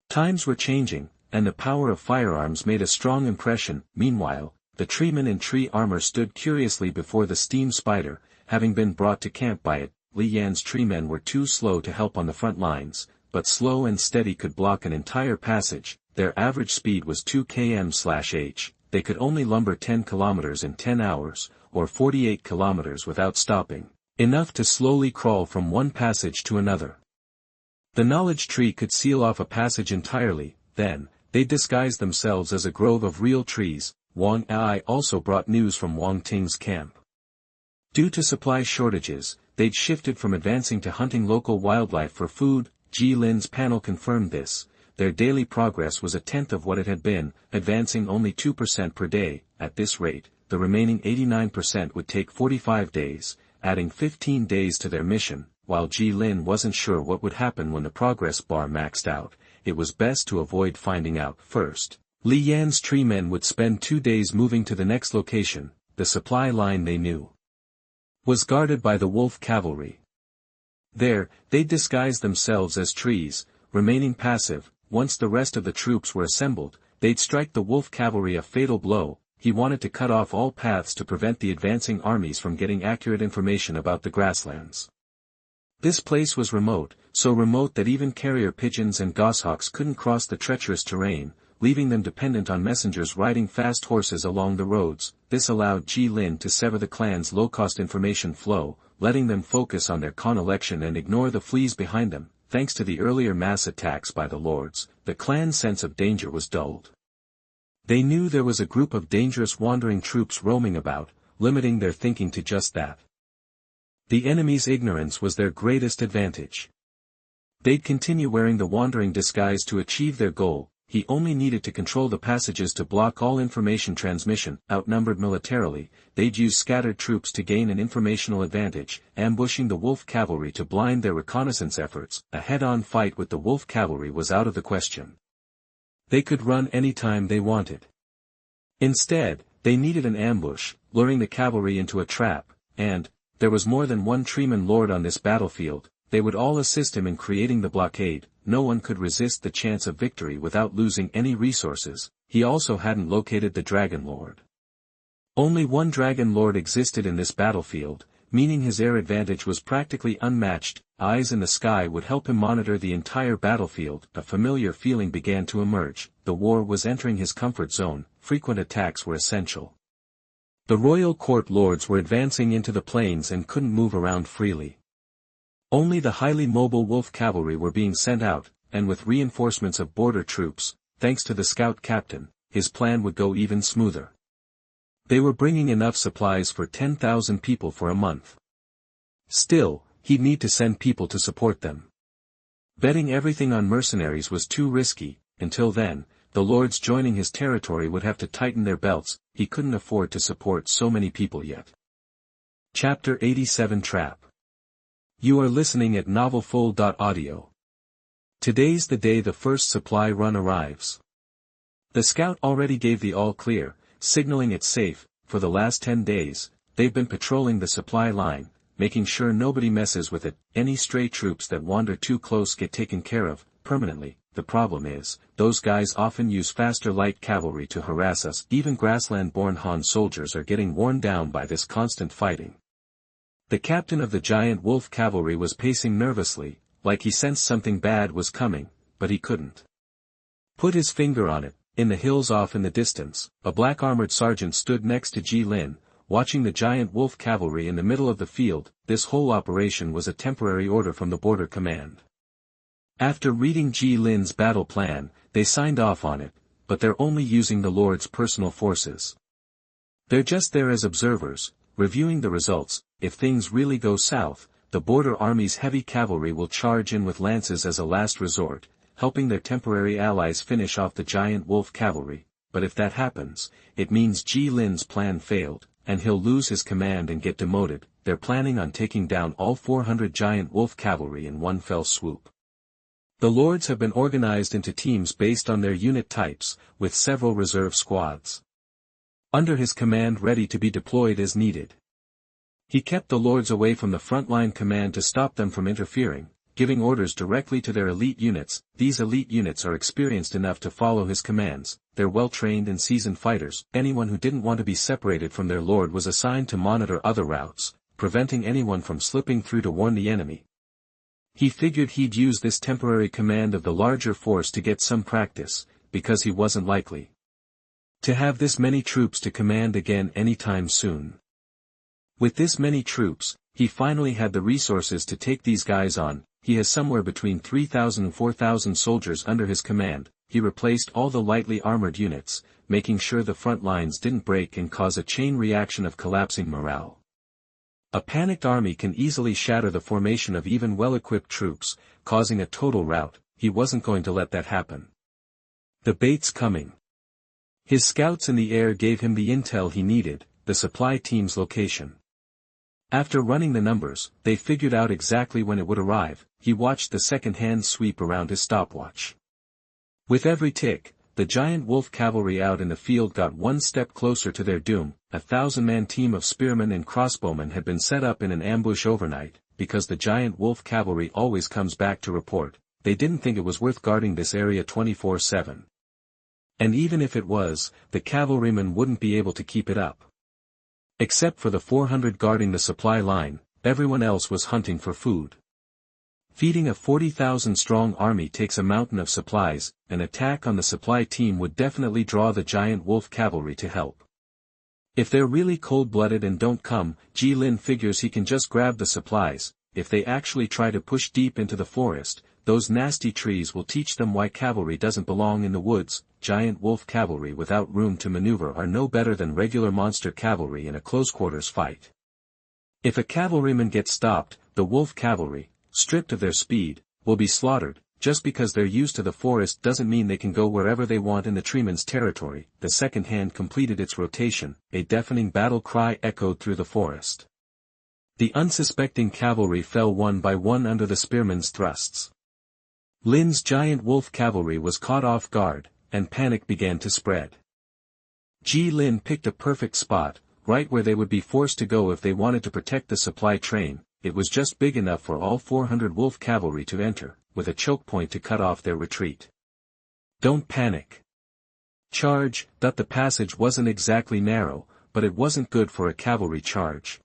Times were changing, and the power of firearms made a strong impression. Meanwhile, the treeman in tree armor stood curiously before the steam spider, having been brought to camp by it. Li Yan's treemen were too slow to help on the front lines, but slow and steady could block an entire passage. Their average speed was 2 km/h, they could only lumber 10 kilometers in 10 hours, or 48 kilometers without stopping, enough to slowly crawl from one passage to another. The knowledge tree could seal off a passage entirely. Then, they disguised themselves as a grove of real trees. Wang Ai also brought news from Wang Ting's camp. Due to supply shortages, they'd shifted from advancing to hunting local wildlife for food. Ji Lin's panel confirmed this. Their daily progress was a tenth of what it had been, advancing only 2% per day. At this rate, the remaining 89% would take 45 days, adding 15 days to their mission. While Ji Lin wasn't sure what would happen when the progress bar maxed out, it was best to avoid finding out first. Li Yan's treemen would spend 2 days moving to the next location. The supply line, they knew, was guarded by the wolf cavalry. There, they'd disguise themselves as trees, remaining passive. Once the rest of the troops were assembled, they'd strike the wolf cavalry a fatal blow. He wanted to cut off all paths to prevent the advancing armies from getting accurate information about the grasslands. This place was remote, so remote that even carrier pigeons and goshawks couldn't cross the treacherous terrain. leaving them dependent on messengers riding fast horses along the roads. This allowed Jilin to sever the clan's low-cost information flow, letting them focus on their Khan election and ignore the fleas behind them. Thanks to the earlier mass attacks by the lords, the clan's sense of danger was dulled. They knew there was a group of dangerous wandering troops roaming about, limiting their thinking to just that. The enemy's ignorance was their greatest advantage. They'd continue wearing the wandering disguise to achieve their goal. He only needed to control the passages to block all information transmission. Outnumbered militarily, they'd use scattered troops to gain an informational advantage, ambushing the wolf cavalry to blind their reconnaissance efforts. A head-on fight with the wolf cavalry was out of the question. They could run anytime they wanted. Instead, they needed an ambush, luring the cavalry into a trap, and, there was more than one Treeman lord on this battlefield. They would all assist him in creating the blockade. No one could resist the chance of victory without losing any resources. He also hadn't located the Dragon Lord. Only one Dragon Lord existed in this battlefield, meaning his air advantage was practically unmatched. Eyes in the sky would help him monitor the entire battlefield. A familiar feeling began to emerge. The war was entering his comfort zone. Frequent attacks were essential. The royal court lords were advancing into the plains and couldn't move around freely. Only the highly mobile wolf cavalry were being sent out, and with reinforcements of border troops, thanks to the scout captain, his plan would go even smoother. They were bringing enough supplies for 10,000 people for a month. Still, he'd need to send people to support them. Betting everything on mercenaries was too risky. Until then, the lords joining his territory would have to tighten their belts. He couldn't afford to support so many people yet. Chapter 87 Trap. You are listening at novelfull.audio. Today's the day the first supply run arrives. The scout already gave the all-clear, signaling it's safe. For the last 10 days, they've been patrolling the supply line, making sure nobody messes with it. Any stray troops that wander too close get taken care of, permanently. The problem is, those guys often use faster light cavalry to harass us. Even grassland-born Han soldiers are getting worn down by this constant fighting. The captain of the giant wolf cavalry was pacing nervously, like he sensed something bad was coming, but he couldn't put his finger on it. In the hills off in the distance, a black-armored sergeant stood next to Jilin, watching the giant wolf cavalry in the middle of the field. This whole operation was a temporary order from the border command. After reading Jilin's battle plan, they signed off on it, but they're only using the Lord's personal forces. They're just there as observers, reviewing the results. If things really go south, the border army's heavy cavalry will charge in with lances as a last resort, helping their temporary allies finish off the giant wolf cavalry. But if that happens, it means Jilin's plan failed, and he'll lose his command and get demoted. They're planning on taking down all 400 giant wolf cavalry in one fell swoop. The lords have been organized into teams based on their unit types, with several reserve squads under his command ready to be deployed as needed. He kept the lords away from the frontline command to stop them from interfering, giving orders directly to their elite units. These elite units are experienced enough to follow his commands. They're well-trained and seasoned fighters. Anyone who didn't want to be separated from their lord was assigned to monitor other routes, preventing anyone from slipping through to warn the enemy. He figured he'd use this temporary command of the larger force to get some practice, because he wasn't likely to have this many troops to command again anytime soon. With this many troops, he finally had the resources to take these guys on. He has somewhere between 3,000 and 4,000 soldiers under his command. He replaced all the lightly armored units, making sure the front lines didn't break and cause a chain reaction of collapsing morale. A panicked army can easily shatter the formation of even well-equipped troops, causing a total rout. He wasn't going to let that happen. The bait's coming. His scouts in the air gave him the intel he needed, the supply team's location. After running the numbers, they figured out exactly when it would arrive. He watched the second-hand sweep around his stopwatch. With every tick, the giant wolf cavalry out in the field got one step closer to their doom. A 1,000-man team of spearmen and crossbowmen had been set up in an ambush overnight. Because the giant wolf cavalry always comes back to report, they didn't think it was worth guarding this area 24/7. And even if it was, the cavalrymen wouldn't be able to keep it up. Except for the 400 guarding the supply line, everyone else was hunting for food. Feeding a 40,000-strong army takes a mountain of supplies. An attack on the supply team would definitely draw the giant wolf cavalry to help. If they're really cold-blooded and don't come, Lin figures he can just grab the supplies. If they actually try to push deep into the forest, those nasty trees will teach them why cavalry doesn't belong in the woods. Giant wolf cavalry without room to maneuver are no better than regular monster cavalry in a close-quarters fight. If a cavalryman gets stopped, the wolf cavalry, stripped of their speed, will be slaughtered. Just because they're used to the forest doesn't mean they can go wherever they want in the treeman's territory. The second hand completed its rotation, a deafening battle cry echoed through the forest. The unsuspecting cavalry fell one by one under the spearman's thrusts. Lin's giant wolf cavalry was caught off guard, and panic began to spread. Lin picked a perfect spot, right where they would be forced to go if they wanted to protect the supply train. It was just big enough for all 400 wolf cavalry to enter, with a choke point to cut off their retreat. Don't panic. Charge. The passage wasn't exactly narrow, but it wasn't good for a cavalry charge.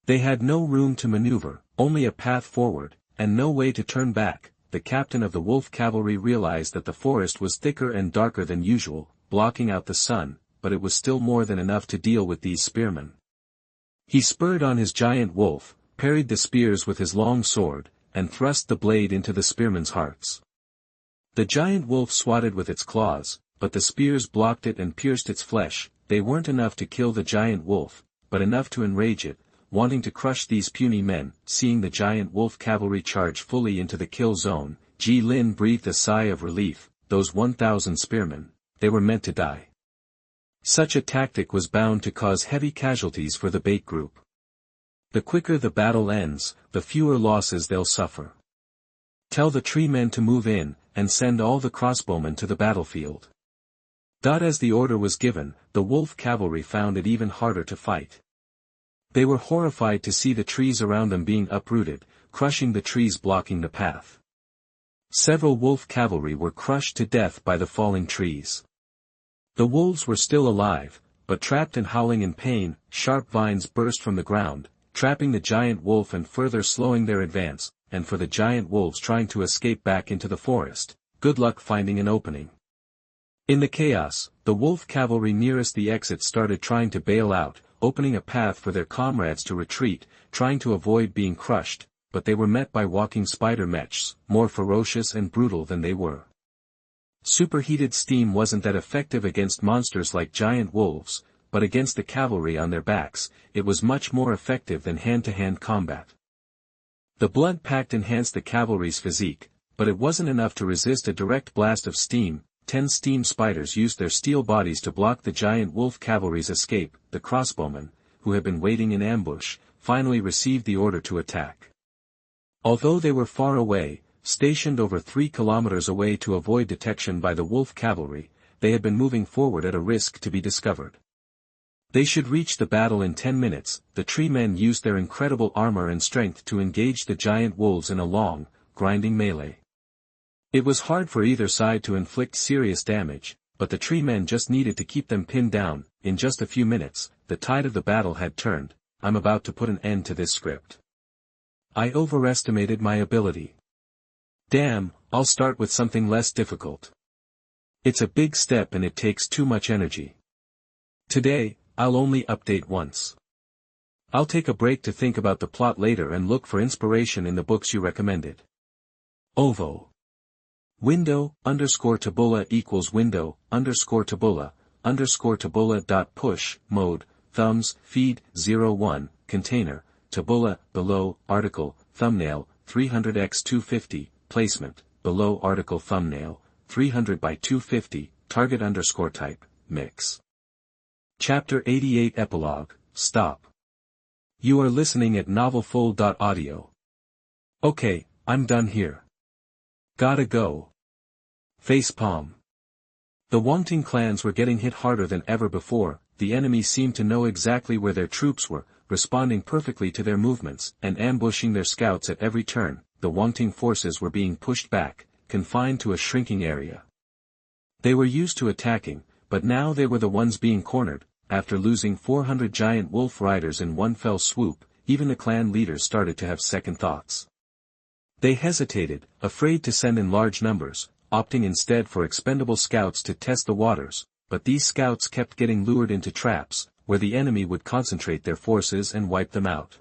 They had no room to maneuver, only a path forward, and no way to turn back. The captain of the wolf cavalry realized that the forest was thicker and darker than usual, blocking out the sun, but it was still more than enough to deal with these spearmen. He spurred on his giant wolf, parried the spears with his long sword, and thrust the blade into the spearmen's hearts. The giant wolf swatted with its claws, but the spears blocked it and pierced its flesh. They weren't enough to kill the giant wolf, but enough to enrage it, wanting to crush these puny men. Seeing the giant wolf cavalry charge fully into the kill zone, Lin breathed a sigh of relief. Those 1,000 spearmen, they were meant to die. Such a tactic was bound to cause heavy casualties for the bait group. The quicker the battle ends, the fewer losses they'll suffer. Tell the tree men to move in, and send all the crossbowmen to the battlefield. As the order was given, the wolf cavalry found it even harder to fight. They were horrified to see the trees around them being uprooted, crushing the trees blocking the path. Several wolf cavalry were crushed to death by the falling trees. The wolves were still alive, but trapped and howling in pain. Sharp vines burst from the ground, trapping the giant wolf and further slowing their advance, and for the giant wolves trying to escape back into the forest, good luck finding an opening. In the chaos, the wolf cavalry nearest the exit started trying to bail out, opening a path for their comrades to retreat, trying to avoid being crushed, but they were met by walking spider mechs, more ferocious and brutal than they were. Superheated steam wasn't that effective against monsters like giant wolves, but against the cavalry on their backs, it was much more effective than hand-to-hand combat. The blood pact enhanced the cavalry's physique, but it wasn't enough to resist a direct blast of steam. 10 steam spiders used their steel bodies to block the giant wolf cavalry's escape. The crossbowmen, who had been waiting in ambush, finally received the order to attack. Although they were far away, stationed over 3 kilometers away to avoid detection by the wolf cavalry, they had been moving forward at a risk to be discovered. They should reach the battle in 10 minutes. The tree men used their incredible armor and strength to engage the giant wolves in a long, grinding melee. It was hard for either side to inflict serious damage, but the tree men just needed to keep them pinned down. In just a few minutes, the tide of the battle had turned. I'm about to put an end to this script. I overestimated my ability. Damn, I'll start with something less difficult. It's a big step and it takes too much energy. Today, I'll only update once. I'll take a break to think about the plot later and look for inspiration in the books you recommended. OVO. Window, _tabula equals window, _tabula, _tabula.push, mode, thumbs, feed, 01, container, tabula, below, article, thumbnail, 300x250, placement, below article thumbnail, 300 by 250, target _type, mix. Chapter 88 Epilogue, Stop. You are listening at novelfull.audio. Okay, I'm done here. Gotta go. Facepalm. The Wangting clans were getting hit harder than ever before. The enemy seemed to know exactly where their troops were, responding perfectly to their movements, and ambushing their scouts at every turn. The Wangting forces were being pushed back, confined to a shrinking area. They were used to attacking, but now they were the ones being cornered. After losing 400 giant wolf riders in one fell swoop, even the clan leaders started to have second thoughts. They hesitated, afraid to send in large numbers, opting instead for expendable scouts to test the waters, but these scouts kept getting lured into traps, where the enemy would concentrate their forces and wipe them out.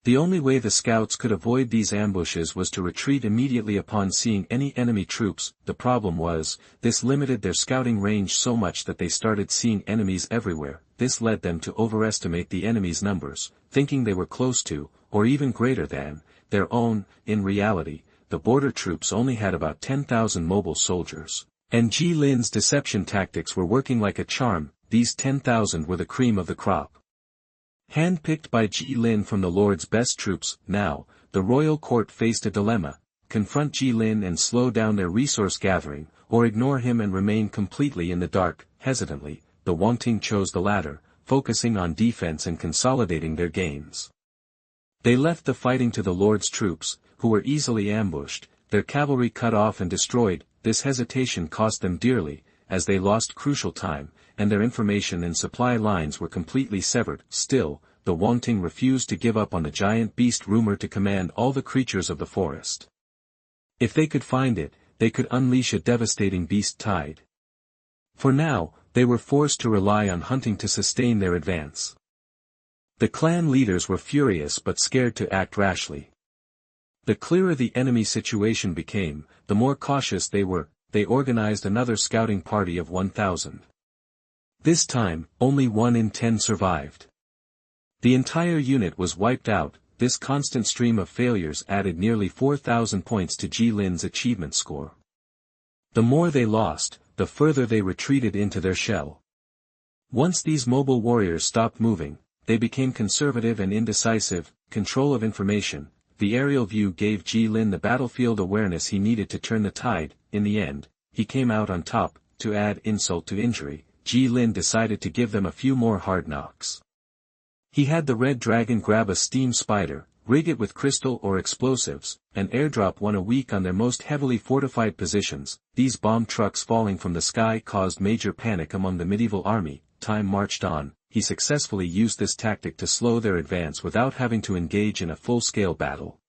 The only way the scouts could avoid these ambushes was to retreat immediately upon seeing any enemy troops. The problem was, this limited their scouting range so much that they started seeing enemies everywhere. This led them to overestimate the enemy's numbers, thinking they were close to, or even greater than, their own. In reality, the border troops only had about 10,000 mobile soldiers, and Jilin's deception tactics were working like a charm. These 10,000 were the cream of the crop. Hand-picked by Jilin from the Lord's best troops. Now, the royal court faced a dilemma: confront Jilin and slow down their resource gathering, or ignore him and remain completely in the dark. Hesitantly, the Wangting chose the latter, focusing on defense and consolidating their gains. They left the fighting to the Lord's troops, who were easily ambushed, their cavalry cut off and destroyed. This hesitation cost them dearly, as they lost crucial time, and their information and supply lines were completely severed. Still, the Wangting refused to give up on the giant beast rumored to command all the creatures of the forest. If they could find it, they could unleash a devastating beast tide. For now, they were forced to rely on hunting to sustain their advance. The clan leaders were furious but scared to act rashly. The clearer the enemy situation became, the more cautious they were. They organized another scouting party of 1,000. This time, only 1 in 10 survived. The entire unit was wiped out. This constant stream of failures added nearly 4,000 points to Jilin's achievement score. The more they lost, the further they retreated into their shell. Once these mobile warriors stopped moving, they became conservative and indecisive. Control of information. The aerial view gave Jilin the battlefield awareness he needed to turn the tide. In the end, he came out on top. To add insult to injury, Jilin decided to give them a few more hard knocks. He had the Red Dragon grab a steam spider, rig it with crystal or explosives, and airdrop one a week on their most heavily fortified positions. These bomb trucks falling from the sky caused major panic among the medieval army. Time marched on. He successfully used this tactic to slow their advance without having to engage in a full-scale battle.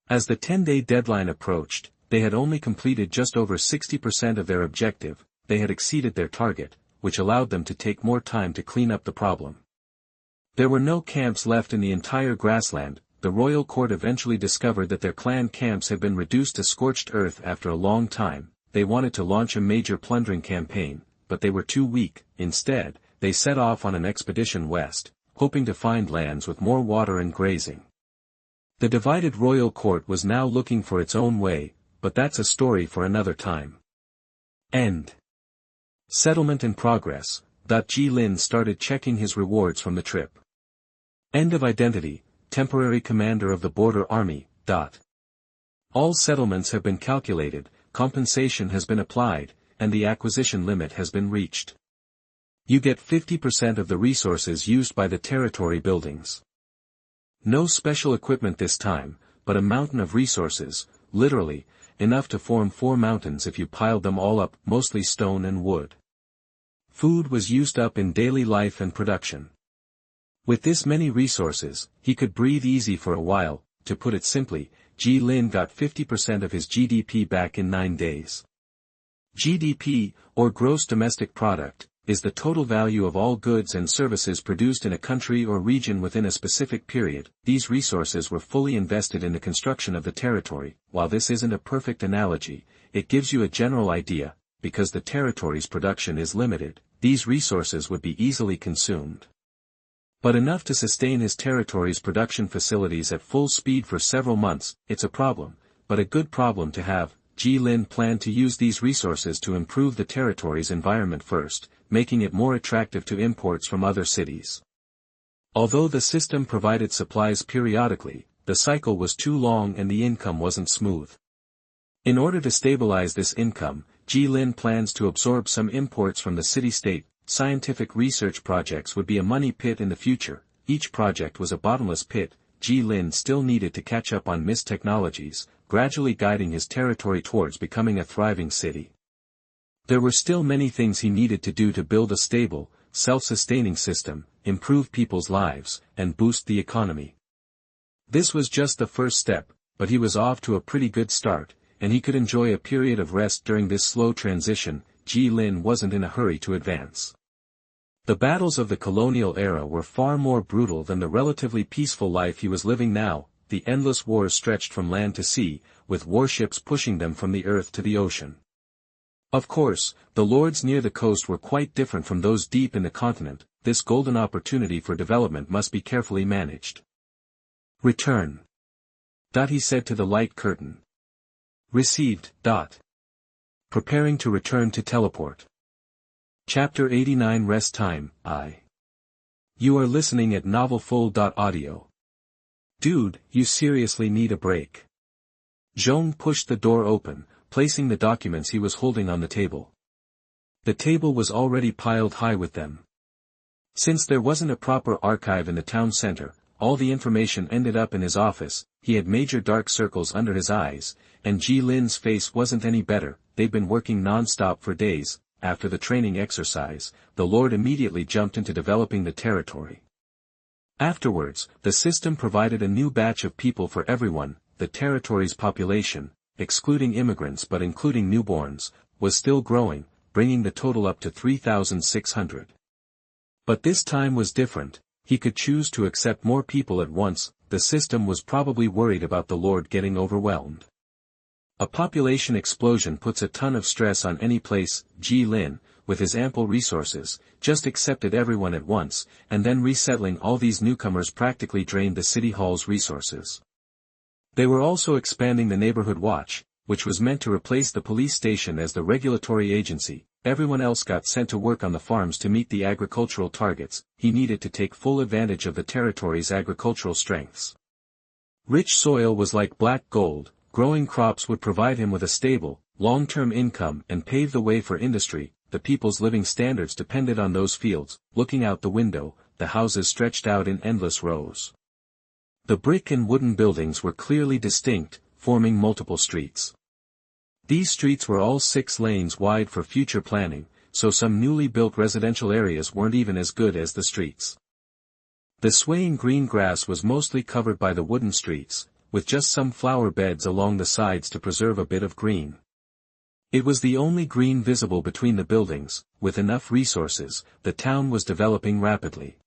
As the 10-day deadline approached, they had only completed just over 60% of their objective. They had exceeded their target, which allowed them to take more time to clean up the problem. There were no camps left in the entire grassland. The royal court eventually discovered that their clan camps had been reduced to scorched earth after a long time. They wanted to launch a major plundering campaign, but they were too weak. Instead, they set off on an expedition west, hoping to find lands with more water and grazing. The divided royal court was now looking for its own way, but that's a story for another time. End. Settlement in progress. Jilin started checking his rewards from the trip. End of identity, temporary commander of the border army. All settlements have been calculated, compensation has been applied, and the acquisition limit has been reached. You get 50% of the resources used by the territory buildings. No special equipment this time, but a mountain of resources, literally, enough to form 4 mountains if you piled them all up, mostly stone and wood. Food was used up in daily life and production. With this many resources, he could breathe easy for a while. To put it simply, Jilin got 50% of his GDP back in 9 days. GDP, or gross domestic product, is the total value of all goods and services produced in a country or region within a specific period. These resources were fully invested in the construction of the territory. While this isn't a perfect analogy, it gives you a general idea. Because the territory's production is limited, these resources would be easily consumed. But enough to sustain his territory's production facilities at full speed for several months. It's a problem, but a good problem to have. Jilin planned to use these resources to improve the territory's environment first, making it more attractive to imports from other cities. Although the system provided supplies periodically, the cycle was too long and the income wasn't smooth. In order to stabilize this income, Jilin plans to absorb some imports from the city-state. Scientific research projects would be a money pit in the future. Each project was a bottomless pit. Jilin still needed to catch up on missed technologies, gradually guiding his territory towards becoming a thriving city. There were still many things he needed to do to build a stable, self-sustaining system, improve people's lives, and boost the economy. This was just the first step. but he was off to a pretty good start, and he could enjoy a period of rest during this slow transition. Lin wasn't in a hurry to advance. The battles of the colonial era were far more brutal than the relatively peaceful life he was living now. The endless wars stretched from land to sea, with warships pushing them from the earth to the ocean. Of course, the lords near the coast were quite different from those deep in the continent. This golden opportunity for development must be carefully managed. Return. He said to the light curtain. Received. Preparing to return to teleport. Chapter 89 Rest Time. You are listening at novelfull.audio. Dude, you seriously need a break. Zhong pushed the door open, placing the documents he was holding on the table. The table was already piled high with them. Since there wasn't a proper archive in the town center, all the information ended up in his office. He had major dark circles under his eyes, and Lin's face wasn't any better. They'd been working non-stop for days. After the training exercise, the Lord immediately jumped into developing the territory. Afterwards, the system provided a new batch of people for everyone. The territory's population, excluding immigrants but including newborns, was still growing, bringing the total up to 3,600. But this time was different. He could choose to accept more people at once. The system was probably worried about the Lord getting overwhelmed. A population explosion puts a ton of stress on any place. Lin, with his ample resources, just accepted everyone at once, and then resettling all these newcomers practically drained the city hall's resources. They were also expanding the neighborhood watch, which was meant to replace the police station as the regulatory agency. Everyone else got sent to work on the farms to meet the agricultural targets. He needed to take full advantage of the territory's agricultural strengths. Rich soil was like black gold. Growing crops would provide him with a stable, long-term income and pave the way for industry. The people's living standards depended on those fields. Looking out the window, the houses stretched out in endless rows. The brick and wooden buildings were clearly distinct, forming multiple streets. These streets were all 6 lanes wide for future planning, so some newly built residential areas weren't even as good as the streets. The swaying green grass was mostly covered by the wooden streets, with just some flower beds along the sides to preserve a bit of green. It was the only green visible between the buildings. With enough resources, the town was developing rapidly.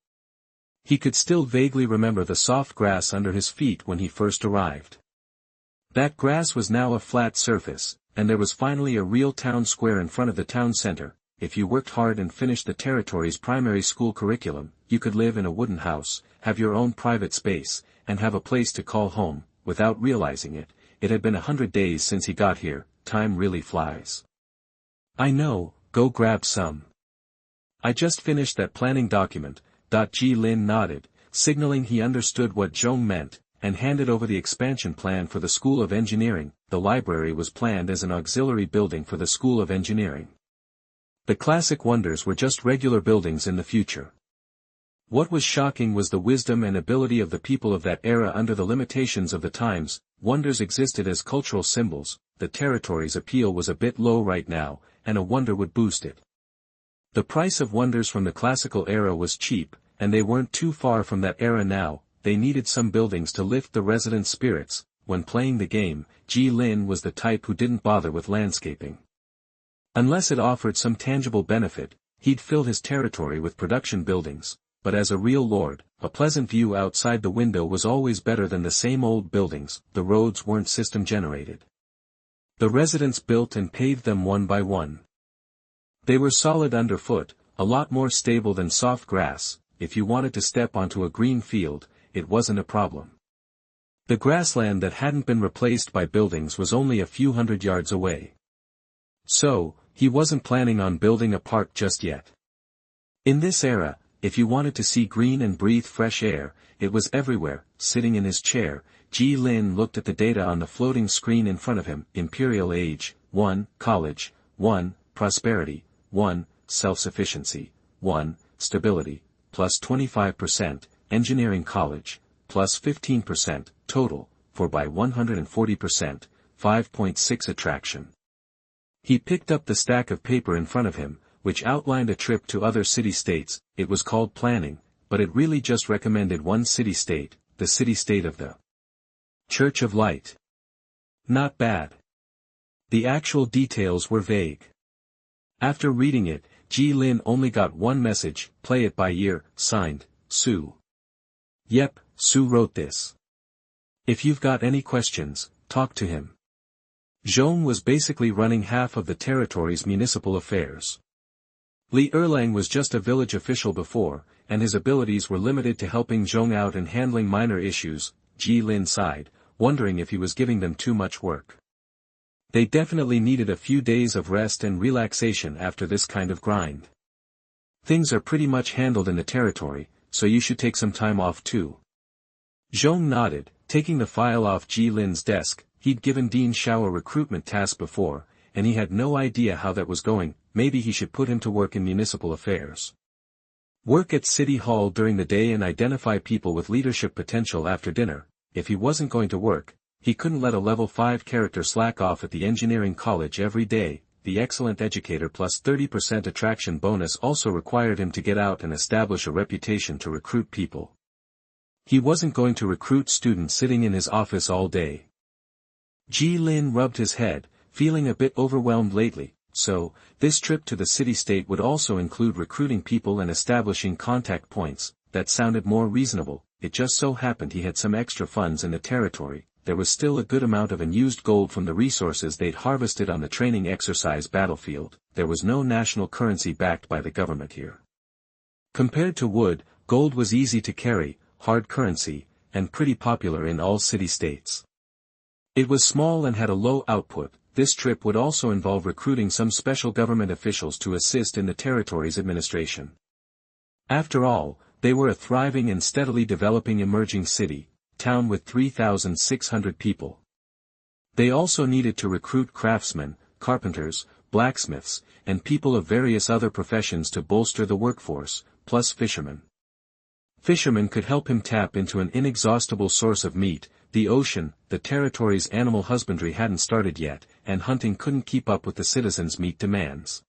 He could still vaguely remember the soft grass under his feet when he first arrived. That grass was now a flat surface, and there was finally a real town square in front of the town center. If you worked hard and finished the territory's primary school curriculum, you could live in a wooden house, have your own private space, and have a place to call home. Without realizing it, it had been 100 days since he got here. Time really flies. I know, go grab some. I just finished that planning document. Lin nodded, signaling he understood what Zhong meant, and handed over the expansion plan for the School of Engineering. The library was planned as an auxiliary building for the School of Engineering. The classic wonders were just regular buildings in the future. What was shocking was the wisdom and ability of the people of that era under the limitations of the times. Wonders existed as cultural symbols. The territory's appeal was a bit low right now, and a wonder would boost it. The price of wonders from the classical era was cheap, and they weren't too far from that era now. They needed some buildings to lift the residents' spirits. When playing the game, Lin was the type who didn't bother with landscaping. Unless it offered some tangible benefit, he'd fill his territory with production buildings. But as a real lord, a pleasant view outside the window was always better than the same old buildings. The roads weren't system-generated. The residents built and paved them one by one. They were solid underfoot, a lot more stable than soft grass. If you wanted to step onto a green field, it wasn't a problem. The grassland that hadn't been replaced by buildings was only a few hundred yards away. So, he wasn't planning on building a park just yet. In this era, if you wanted to see green and breathe fresh air, it was everywhere. Sitting in his chair, Lin looked at the data on the floating screen in front of him. Imperial age, 1, college, 1, prosperity, 1, self-sufficiency, 1, stability, plus 25%, engineering college, plus 15%, total, for by 140%, 5.6 attraction. He picked up the stack of paper in front of him, which outlined a trip to other city-states. It was called planning, but it really just recommended one city-state, the city-state of the Church of Light. Not bad. The actual details were vague. After reading it, Ji Lin only got one message: play it by ear, signed, Sue. Yep, Sue wrote this. If you've got any questions, talk to him. Zhong was basically running half of the territory's municipal affairs. Li Erlang was just a village official before, and his abilities were limited to helping Zhong out and handling minor issues. Ji Lin sighed, wondering if he was giving them too much work. They definitely needed a few days of rest and relaxation after this kind of grind. Things are pretty much handled in the territory, so you should take some time off too. Zhong nodded, taking the file off Ji Lin's desk. He'd given Dean Shao a recruitment task before, and he had no idea how that was going. Maybe he should put him to work in municipal affairs. Work at City Hall during the day and identify people with leadership potential after dinner. If he wasn't going to work, he couldn't let a level 5 character slack off at the engineering college every day. The excellent educator plus 30% attraction bonus also required him to get out and establish a reputation to recruit people. He wasn't going to recruit students sitting in his office all day. Ji Lin rubbed his head, feeling a bit overwhelmed lately, so, this trip to the city-state would also include recruiting people and establishing contact points. That sounded more reasonable. It just so happened he had some extra funds in the territory. There was still a good amount of unused gold from the resources they'd harvested on the training exercise battlefield. There was no national currency backed by the government here. Compared to wood, gold was easy to carry, hard currency, and pretty popular in all city-states. It was small and had a low output. This trip would also involve recruiting some special government officials to assist in the territory's administration. After all, they were a thriving and steadily developing emerging town with 3,600 people. They also needed to recruit craftsmen, carpenters, blacksmiths, and people of various other professions to bolster the workforce, plus fishermen. Fishermen could help him tap into an inexhaustible source of meat. The ocean, the territory's animal husbandry hadn't started yet, and hunting couldn't keep up with the citizens' meat demands.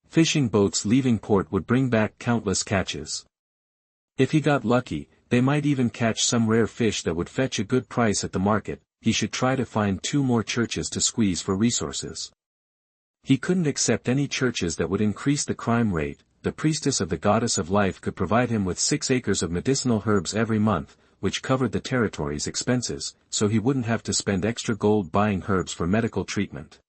Fishing boats leaving port would bring back countless catches. If he got lucky, they might even catch some rare fish that would fetch a good price at the market. He should try to find 2 more churches to squeeze for resources. He couldn't accept any churches that would increase the crime rate. The priestess of the goddess of life could provide him with 6 acres of medicinal herbs every month, which covered the territory's expenses, so he wouldn't have to spend extra gold buying herbs for medical treatment.